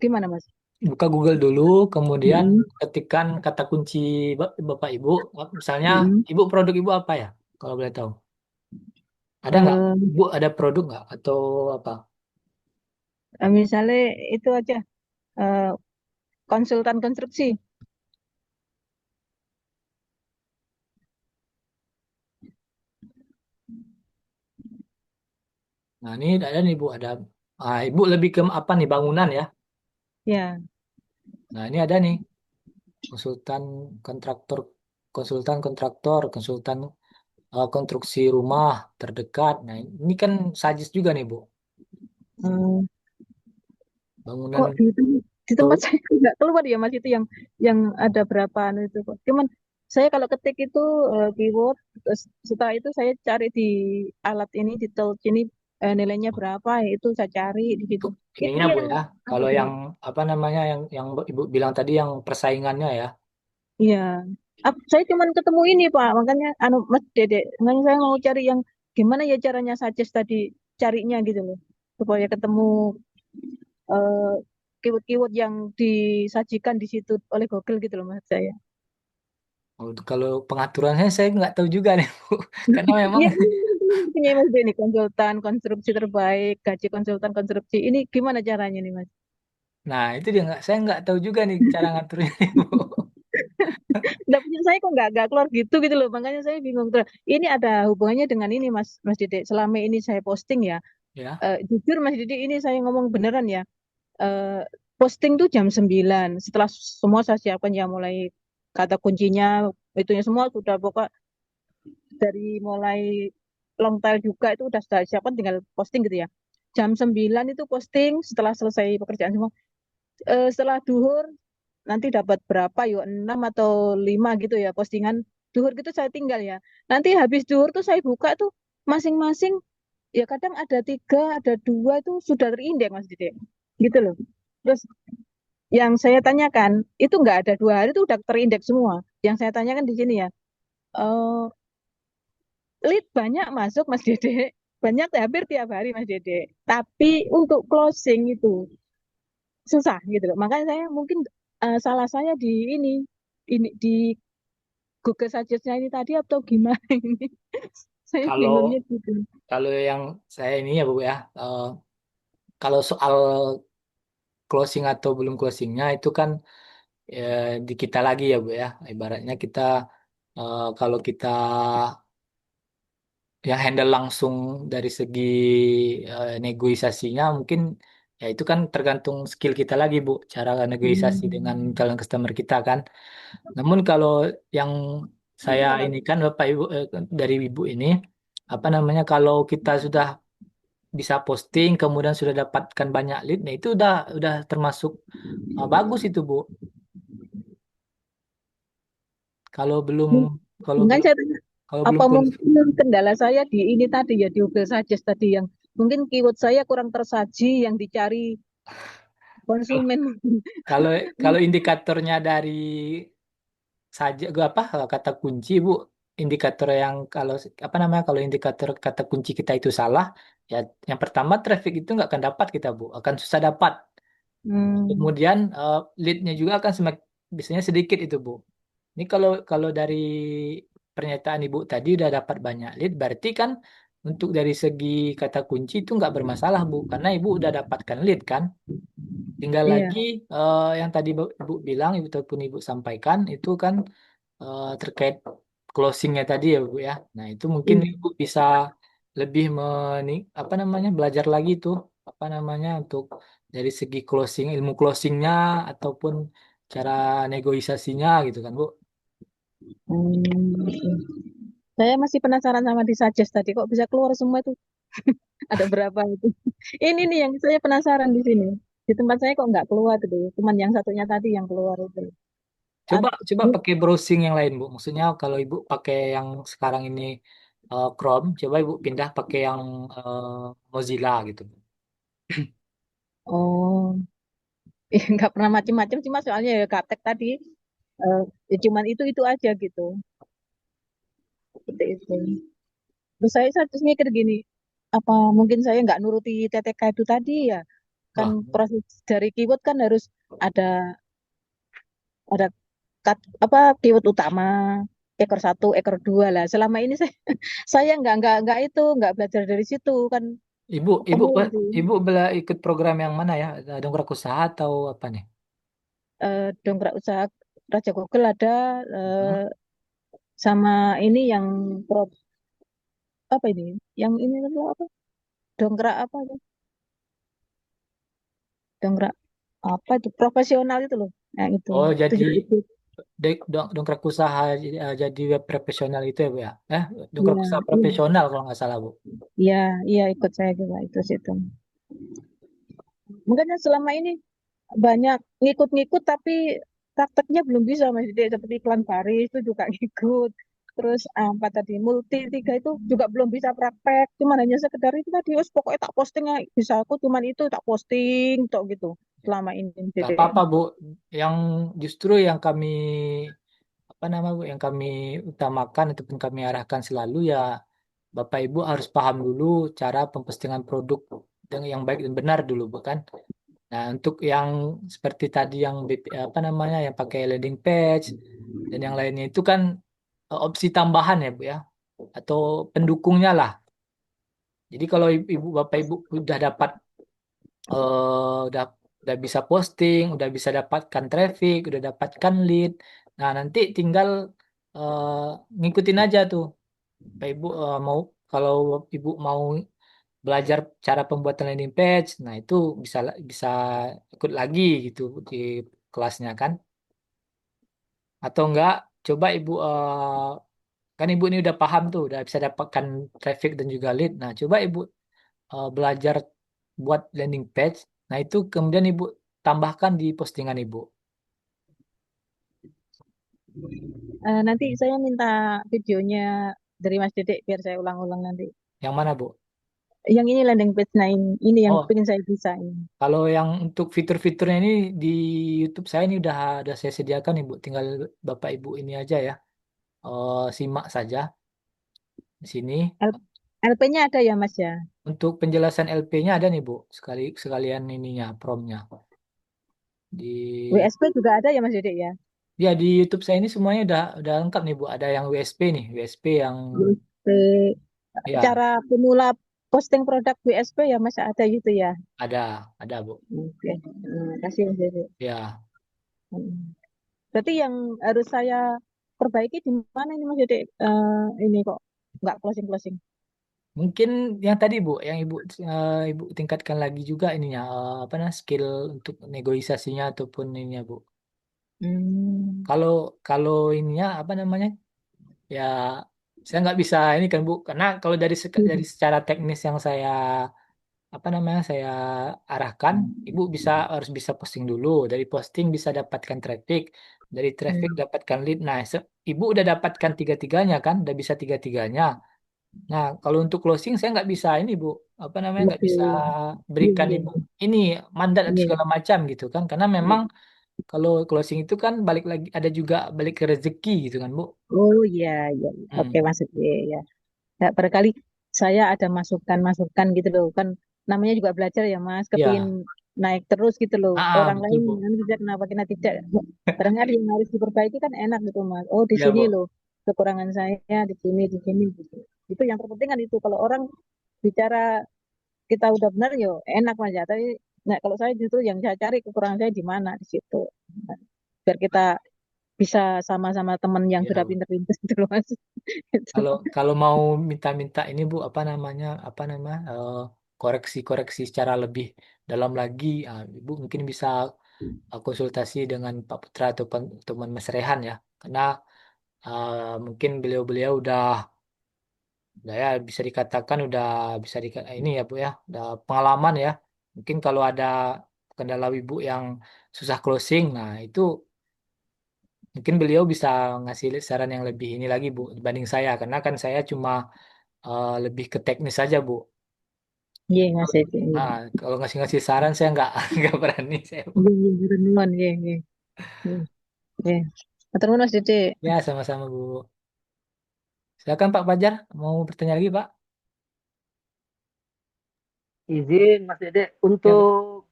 gimana Mas? Buka Google dulu, kemudian Mm-mm. ketikkan kata kunci Bapak Ibu. Misalnya Mm-mm. Ibu, produk Ibu apa ya? Kalau boleh tahu. Ada nggak? Eh, Ibu ada produk nggak atau apa? Misalnya itu aja, eh, konsultan konstruksi. Nah ini ada nih Bu, ada. Ibu lebih ke apa nih, bangunan ya? Ya, Nah ini ada nih konsultan kontraktor, konsultan konstruksi rumah terdekat. Nah ini kan sajis juga nih Bu, eh, bangunan kok di tempat itu. saya nggak keluar ya Mas itu yang ada berapa anu itu kok. Cuman saya kalau ketik itu keyword, terus setelah itu saya cari di alat ini di tools ini, nilainya berapa itu saya cari di situ. Untuk Itu ininya Bu yang ya. apa Kalau tuh? yang apa namanya, yang Ibu bilang tadi yang persaingannya ya. Iya, saya cuman ketemu ini Pak, makanya anu Mas Dede, makanya saya mau cari yang gimana ya caranya suggest tadi carinya gitu loh, supaya ketemu eh, keyword-keyword yang disajikan di situ oleh Google gitu loh Mas saya. Oh, kalau pengaturannya saya nggak tahu juga nih Bu. Karena memang, Iya, ini punya Mas Dede nih konsultan konstruksi terbaik, gaji konsultan konstruksi. Ini gimana caranya nih Mas? nah itu dia nggak, saya nggak tahu juga nih cara ngaturnya nih Bu. Nggak punya saya kok nggak keluar gitu gitu loh, makanya saya bingung tuh. Ini ada hubungannya dengan ini Mas Mas Dede. Selama ini saya posting ya, Ya. jujur Mas Dede ini saya ngomong beneran ya. Posting tuh jam 9 setelah semua saya siapkan ya mulai kata kuncinya itunya semua sudah pokok dari mulai long tail juga itu udah sudah siapkan tinggal posting gitu ya. Jam 9 itu posting setelah selesai pekerjaan semua. Setelah duhur nanti dapat berapa yuk 6 atau 5 gitu ya postingan duhur gitu saya tinggal ya. Nanti habis duhur tuh saya buka tuh masing-masing ya kadang ada 3, ada 2 itu sudah terindeks Mas Dede. Gitu loh. Terus yang saya tanyakan itu nggak ada 2 hari itu udah terindeks semua. Yang saya tanyakan di sini ya, eh lead banyak masuk Mas Dede, banyak hampir tiap hari Mas Dede. Tapi untuk closing itu susah gitu loh. Makanya saya mungkin salah saya di ini di Google Suggest-nya ini tadi atau gimana ini? Saya Kalau bingungnya gitu. kalau yang saya ini ya Bu ya, kalau soal closing atau belum closingnya itu kan di kita lagi ya Bu ya. Ibaratnya kita kalau kita yang handle langsung dari segi negosiasinya mungkin ya itu kan tergantung skill kita lagi Bu, cara negosiasi dengan Hmm. calon customer kita kan. Namun kalau yang saya ini kan Bapak Ibu dari Ibu ini apa namanya kalau kita sudah bisa posting kemudian sudah dapatkan banyak lead, nah itu udah termasuk bagus itu Bu. Kalau belum kalau Mungkin belum saya tanya, kalau belum apa mungkin kendala saya di ini tadi ya di Google Suggest tadi yang mungkin keyword saya kurang tersaji yang dicari konsumen. kalau kalau indikatornya dari saja gua apa kata kunci Bu, indikator yang kalau apa namanya kalau indikator kata kunci kita itu salah ya, yang pertama traffic itu nggak akan dapat kita Bu, akan susah dapat. Hmm, Kemudian leadnya juga akan semakin biasanya sedikit itu Bu. Ini kalau kalau dari pernyataan Ibu tadi udah dapat banyak lead, berarti kan untuk dari segi kata kunci itu nggak bermasalah Bu, karena Ibu udah dapatkan lead kan. Tinggal iya. lagi yang tadi Ibu bilang, Ibu ataupun Ibu sampaikan itu kan terkait closingnya tadi ya Bu ya. Nah itu mungkin Iya. Ibu bisa lebih apa namanya belajar lagi tuh apa namanya untuk dari segi closing, ilmu closingnya ataupun cara negosiasinya gitu kan Bu. Hmm, saya masih penasaran sama di Suggest tadi kok bisa keluar semua itu. Ada berapa itu? Ini nih yang saya penasaran di sini. Di tempat saya kok nggak keluar gitu. Cuman yang satunya tadi yang keluar itu. Coba At- coba pakai browsing yang lain Bu. Maksudnya kalau Ibu pakai yang sekarang ini Chrome, coba Ibu pindah pakai yang Mozilla gitu. Oh, nggak pernah macem-macem cuma soalnya ya kaptek tadi eh, ya cuman itu aja gitu. Seperti itu. Terus saya terus mikir gini, apa mungkin saya nggak nuruti TTK itu tadi ya? Kan Wah, proses dari keyword kan harus ada ada apa keyword utama ekor 1, ekor 2 lah. Selama ini saya saya nggak itu nggak belajar dari situ kan Ibu, ibu, pemula sih. ibu ikut program yang mana ya? Dongkrak usaha atau apa nih? Dongkrak usaha Raja Google ada Hmm? sama ini yang pro apa ini? Yang ini itu apa? Dongkrak apa itu? Dongkrak apa itu? Profesional itu loh. Nah Oh, itu jadi juga ikut. dongkrak usaha jadi web profesional itu ya, Bu ya? Dongkrak Iya, usaha iya, profesional kalau nggak salah, Bu. iya, iya ikut saya juga itu situ. Makanya selama ini banyak ngikut-ngikut tapi prakteknya belum bisa Mas Dede seperti iklan baris itu juga ngikut. Terus apa tadi multi 3 itu juga belum bisa praktek. Cuman hanya sekedar itu tadi, wes pokoknya tak posting aja. Bisa aku cuman itu tak posting tok gitu selama ini Mas Nggak Dede. apa-apa, Bu. Yang justru yang kami apa nama Bu, yang kami utamakan ataupun kami arahkan selalu ya Bapak Ibu harus paham dulu cara pempostingan produk yang baik dan benar dulu, bukan? Nah, untuk yang seperti tadi yang apa namanya yang pakai landing page dan yang lainnya itu kan opsi tambahan ya Bu ya atau pendukungnya lah. Jadi kalau ibu bapak ibu udah dapat udah bisa posting, udah bisa dapatkan traffic, udah dapatkan lead. Nah, nanti tinggal eh, ngikutin aja tuh. Bapak ibu mau kalau ibu mau belajar cara pembuatan landing page, nah itu bisa bisa ikut lagi gitu di kelasnya kan. Atau enggak, coba ibu kan ibu ini udah paham tuh, udah bisa dapatkan traffic dan juga lead. Nah, coba ibu belajar buat landing page. Nah, itu kemudian ibu tambahkan di postingan ibu. Nanti saya minta videonya dari Mas Dedek biar saya ulang-ulang nanti. Yang mana, Bu? Yang ini landing page, nah ini yang Oh, pengen saya desain. kalau yang untuk fitur-fiturnya ini di YouTube saya ini udah saya sediakan Ibu. Tinggal Bapak Ibu ini aja ya. Simak saja di sini. LP-nya ada ya Mas ya? Untuk penjelasan LP-nya ada nih Bu. Sekalian ininya promnya. Di WSP juga ada ya Mas Dedek ya? Ya di YouTube saya ini semuanya udah lengkap nih Bu. Ada yang WSP nih, WSP yang WSP, ya cara pemula posting produk WSP ya Mas ada gitu ya? ada Bu. Oke, kasih Mas Dedek. Ya. Hmm. Berarti yang harus saya perbaiki di mana ini Mas Dedek? Ini kok nggak closing-closing. Mungkin yang tadi Bu, yang Ibu tingkatkan lagi juga ininya apa nah skill untuk negosiasinya ataupun ininya Bu. Hmm. Kalau kalau ininya apa namanya? Ya saya nggak bisa ini kan Bu, karena kalau dari secara teknis yang saya apa namanya saya arahkan, Ibu harus bisa posting dulu. Dari posting bisa dapatkan traffic, dari traffic Hmm. dapatkan lead. Nah, Ibu udah dapatkan tiga-tiganya kan, udah bisa tiga-tiganya. Nah, kalau untuk closing saya nggak bisa ini Bu, apa namanya nggak Oke. bisa Iya, berikan iya, Ibu ini mandat atau iya. segala macam gitu kan, karena memang Iya. kalau closing itu kan balik lagi ada juga balik ke rezeki gitu kan Bu. Oh iya, iya. Oke Hmm. Mas Dedek ya. Ya, barangkali saya ada masukan-masukan gitu loh kan namanya juga belajar ya Mas kepingin Ya, naik terus gitu loh orang betul lain Bu. kan tidak kenapa kita tidak barangkali yang harus diperbaiki kan enak gitu Mas oh di Ya sini Bu. loh kekurangan saya di sini gitu itu yang terpenting kan itu kalau orang bicara kita udah benar yo enak Mas ya tapi nah, kalau saya justru yang saya cari kekurangan saya di mana di situ. Nah, biar kita bisa sama-sama teman yang Ya sudah Bu. pinter-pinter gitu loh Mas. Gitu. Kalau kalau mau minta-minta ini Bu, apa nama koreksi-koreksi secara lebih dalam lagi, Ibu mungkin bisa konsultasi dengan Pak Putra atau teman Mas Rehan ya, karena mungkin beliau-beliau udah ya bisa dikatakan udah bisa ini ya Bu ya, udah pengalaman ya. Mungkin kalau ada kendala Ibu yang susah closing, nah itu mungkin beliau bisa ngasih saran yang lebih ini lagi Bu dibanding saya, karena kan saya cuma lebih ke teknis saja Bu. Iya Mas Edi. Iya. Kalau ngasih-ngasih saran saya nggak nggak berani saya Bu. Iya, iya, ketemuan, iya, iya, iya, iya. Ketemuan Mas Dede. Ya sama-sama Bu. Silakan Pak Fajar mau bertanya lagi Pak. Izin Mas Dede Ya Bu. untuk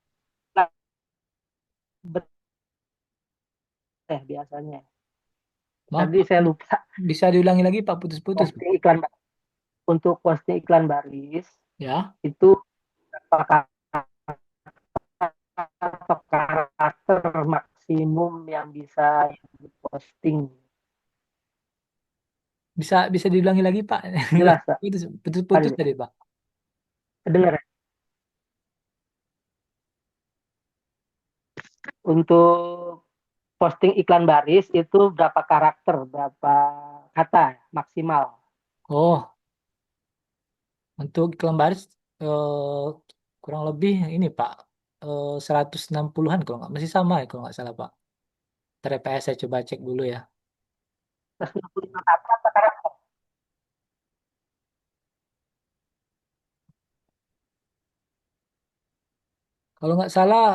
biasanya. Maaf Tadi Pak, saya lupa bisa diulangi lagi Pak putus-putus Bu. posting iklan untuk posting iklan baris Ya, itu apakah karakter maksimum yang bisa diposting. bisa bisa diulangi lagi Pak. Jelas Pak? Putus-putus tadi Pak. Dengar ya? Untuk posting iklan baris itu berapa karakter, berapa kata maksimal. Oh, untuk iklan baris kurang lebih ini Pak 160-an kalau nggak masih sama ya kalau nggak salah Pak. Ntar ya, Pak, ya, saya coba cek dulu ya. 165 kata apa karakter? Kalau nggak salah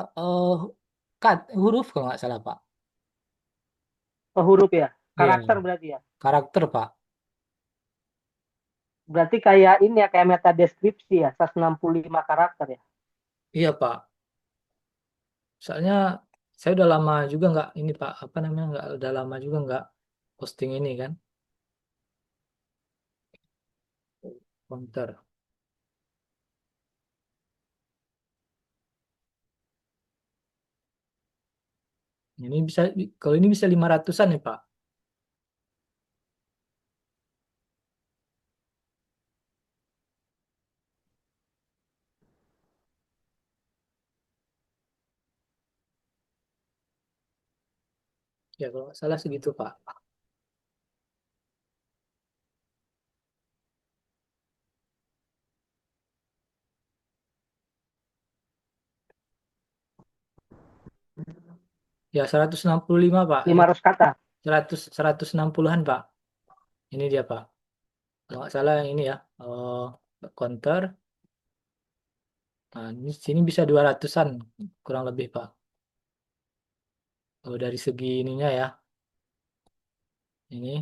huruf kalau nggak salah Pak. Oh, huruf ya. Iya, Karakter berarti ya. karakter Pak. Berarti kayak ini ya, kayak meta deskripsi ya, 165 karakter ya. Iya Pak. Soalnya saya udah lama juga nggak ini Pak, apa namanya nggak udah lama juga nggak posting ini kan, counter. Ini bisa kalau ini bisa 500-an nih Pak. Ya kalau nggak salah segitu Pak. Ya 165 Pak. 500 kata. 160-an Pak. Ini dia Pak. Kalau nggak salah yang ini ya. Counter. Nah, ini sini bisa 200-an kurang lebih Pak. Kalau dari segi ininya ya. Ini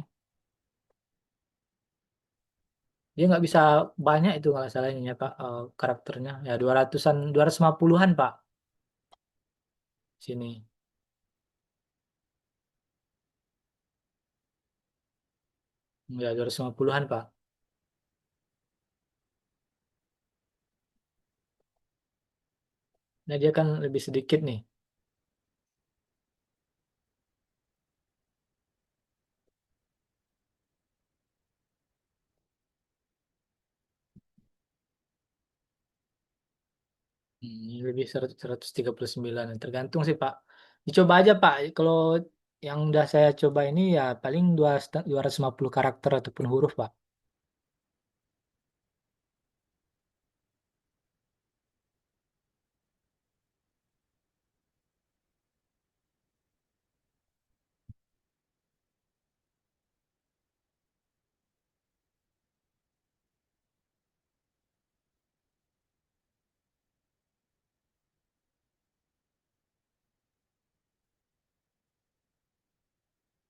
dia nggak bisa banyak itu nggak salah ininya Pak, karakternya. Ya 200-an, 250-an Pak. Sini. Ya 250-an Pak. Nah dia kan lebih sedikit nih. Ini lebih 100, 139. Tergantung sih Pak. Dicoba aja Pak. Kalau yang udah saya coba ini ya paling 250 karakter ataupun huruf Pak.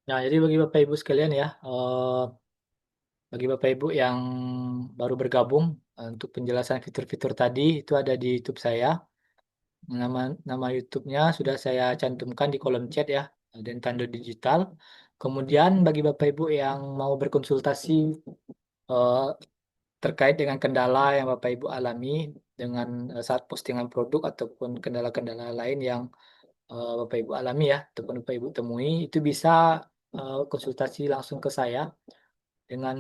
Nah jadi bagi Bapak Ibu sekalian ya, bagi Bapak Ibu yang baru bergabung, untuk penjelasan fitur-fitur tadi itu ada di YouTube saya. Nama nama YouTube-nya sudah saya cantumkan di kolom chat ya, dan tanda digital. Kemudian bagi Bapak Ibu yang mau berkonsultasi eh, terkait dengan kendala yang Bapak Ibu alami dengan saat postingan produk ataupun kendala-kendala lain yang Bapak Ibu alami ya, ataupun Bapak Ibu temui, itu bisa konsultasi langsung ke saya dengan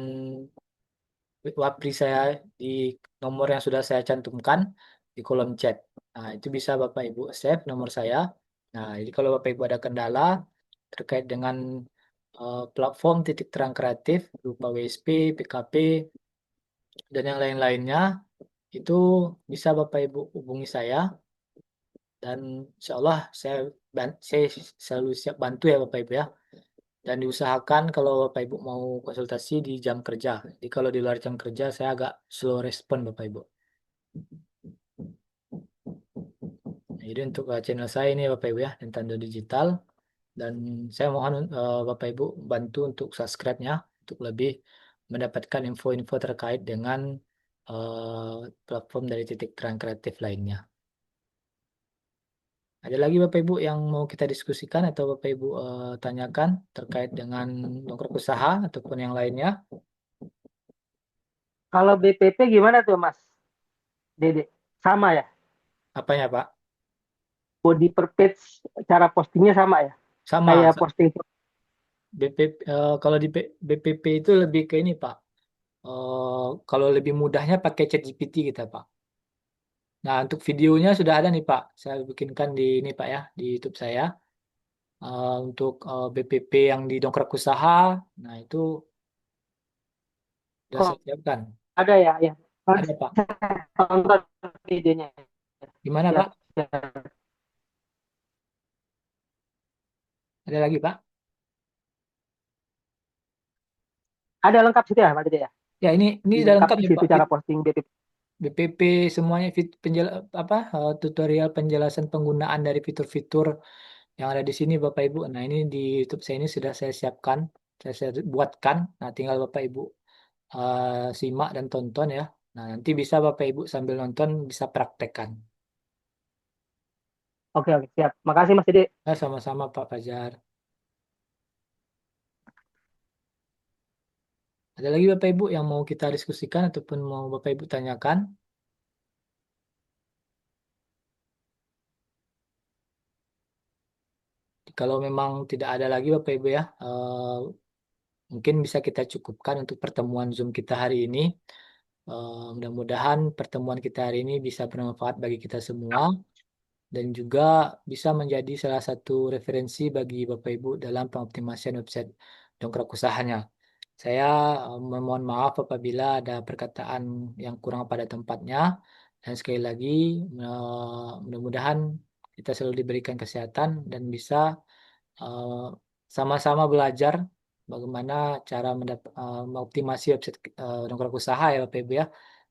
Wapri saya di nomor yang sudah saya cantumkan di kolom chat. Nah, itu bisa Bapak Ibu save nomor saya. Nah, jadi kalau Bapak Ibu ada kendala terkait dengan platform titik terang kreatif berupa WSP, PKP, dan yang lain-lainnya, itu bisa Bapak Ibu hubungi saya dan insya Allah saya selalu siap bantu ya Bapak Ibu ya. Dan diusahakan kalau Bapak Ibu mau konsultasi di jam kerja. Jadi kalau di luar jam kerja saya agak slow respon Bapak Ibu. Nah, jadi untuk channel saya ini Bapak Ibu ya, Nintendo Digital. Dan saya mohon Bapak Ibu bantu untuk subscribe-nya untuk lebih mendapatkan info-info terkait dengan platform dari Titik Terang Kreatif lainnya. Ada lagi Bapak Ibu yang mau kita diskusikan atau Bapak Ibu tanyakan terkait dengan dongkrak usaha ataupun yang lainnya? Kalau BPP gimana tuh Mas Dede? Sama ya? Apanya Pak? Body per page cara postingnya sama ya? Sama. Kayak posting. BPP, kalau di BPP itu lebih ke ini Pak. Kalau lebih mudahnya pakai ChatGPT kita Pak. Nah untuk videonya sudah ada nih Pak. Saya bikinkan di ini Pak ya di YouTube saya. Untuk BPP yang di dongkrak usaha, nah itu sudah Oh, saya siapkan. ada ya, ya. Mas, Ada Pak. tonton videonya. Gimana Siap, Pak? siap. Ada lagi Pak? Ada lengkap situ ya, Pak Dede ya? Ya ini sudah Lengkap lengkap di nih situ Pak. cara posting BPP. BPP semuanya apa tutorial penjelasan penggunaan dari fitur-fitur yang ada di sini Bapak Ibu. Nah, ini di YouTube saya ini sudah saya siapkan, saya buatkan. Nah, tinggal Bapak Ibu simak dan tonton ya. Nah, nanti bisa Bapak Ibu sambil nonton bisa praktekkan. Oke, oke, siap. Makasih Mas Dede. Nah, sama-sama Pak Fajar. Ada lagi Bapak Ibu yang mau kita diskusikan ataupun mau Bapak Ibu tanyakan? Kalau memang tidak ada lagi Bapak Ibu ya, mungkin bisa kita cukupkan untuk pertemuan Zoom kita hari ini. Mudah-mudahan pertemuan kita hari ini bisa bermanfaat bagi kita semua dan juga bisa menjadi salah satu referensi bagi Bapak Ibu dalam pengoptimasian website dongkrak usahanya. Saya memohon maaf apabila ada perkataan yang kurang pada tempatnya dan sekali lagi mudah-mudahan kita selalu diberikan kesehatan dan bisa eh, sama-sama belajar bagaimana cara mengoptimasi website dongkrak usaha ya Bapak Ibu ya,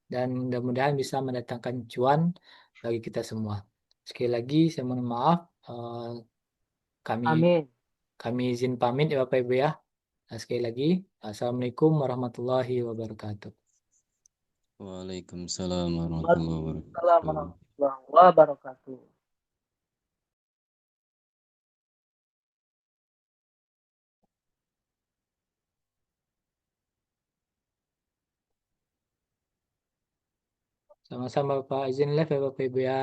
dan mudah-mudahan bisa mendatangkan cuan bagi kita semua. Sekali lagi saya mohon maaf, kami Amin. kami izin pamit ya Bapak Ibu ya. Nah, sekali lagi, Assalamualaikum warahmatullahi wabarakatuh. Waalaikumsalam warahmatullahi Waalaikumsalam wabarakatuh. warahmatullahi wabarakatuh. Sama-sama Bapak, izin live ya Bapak Ibu ya.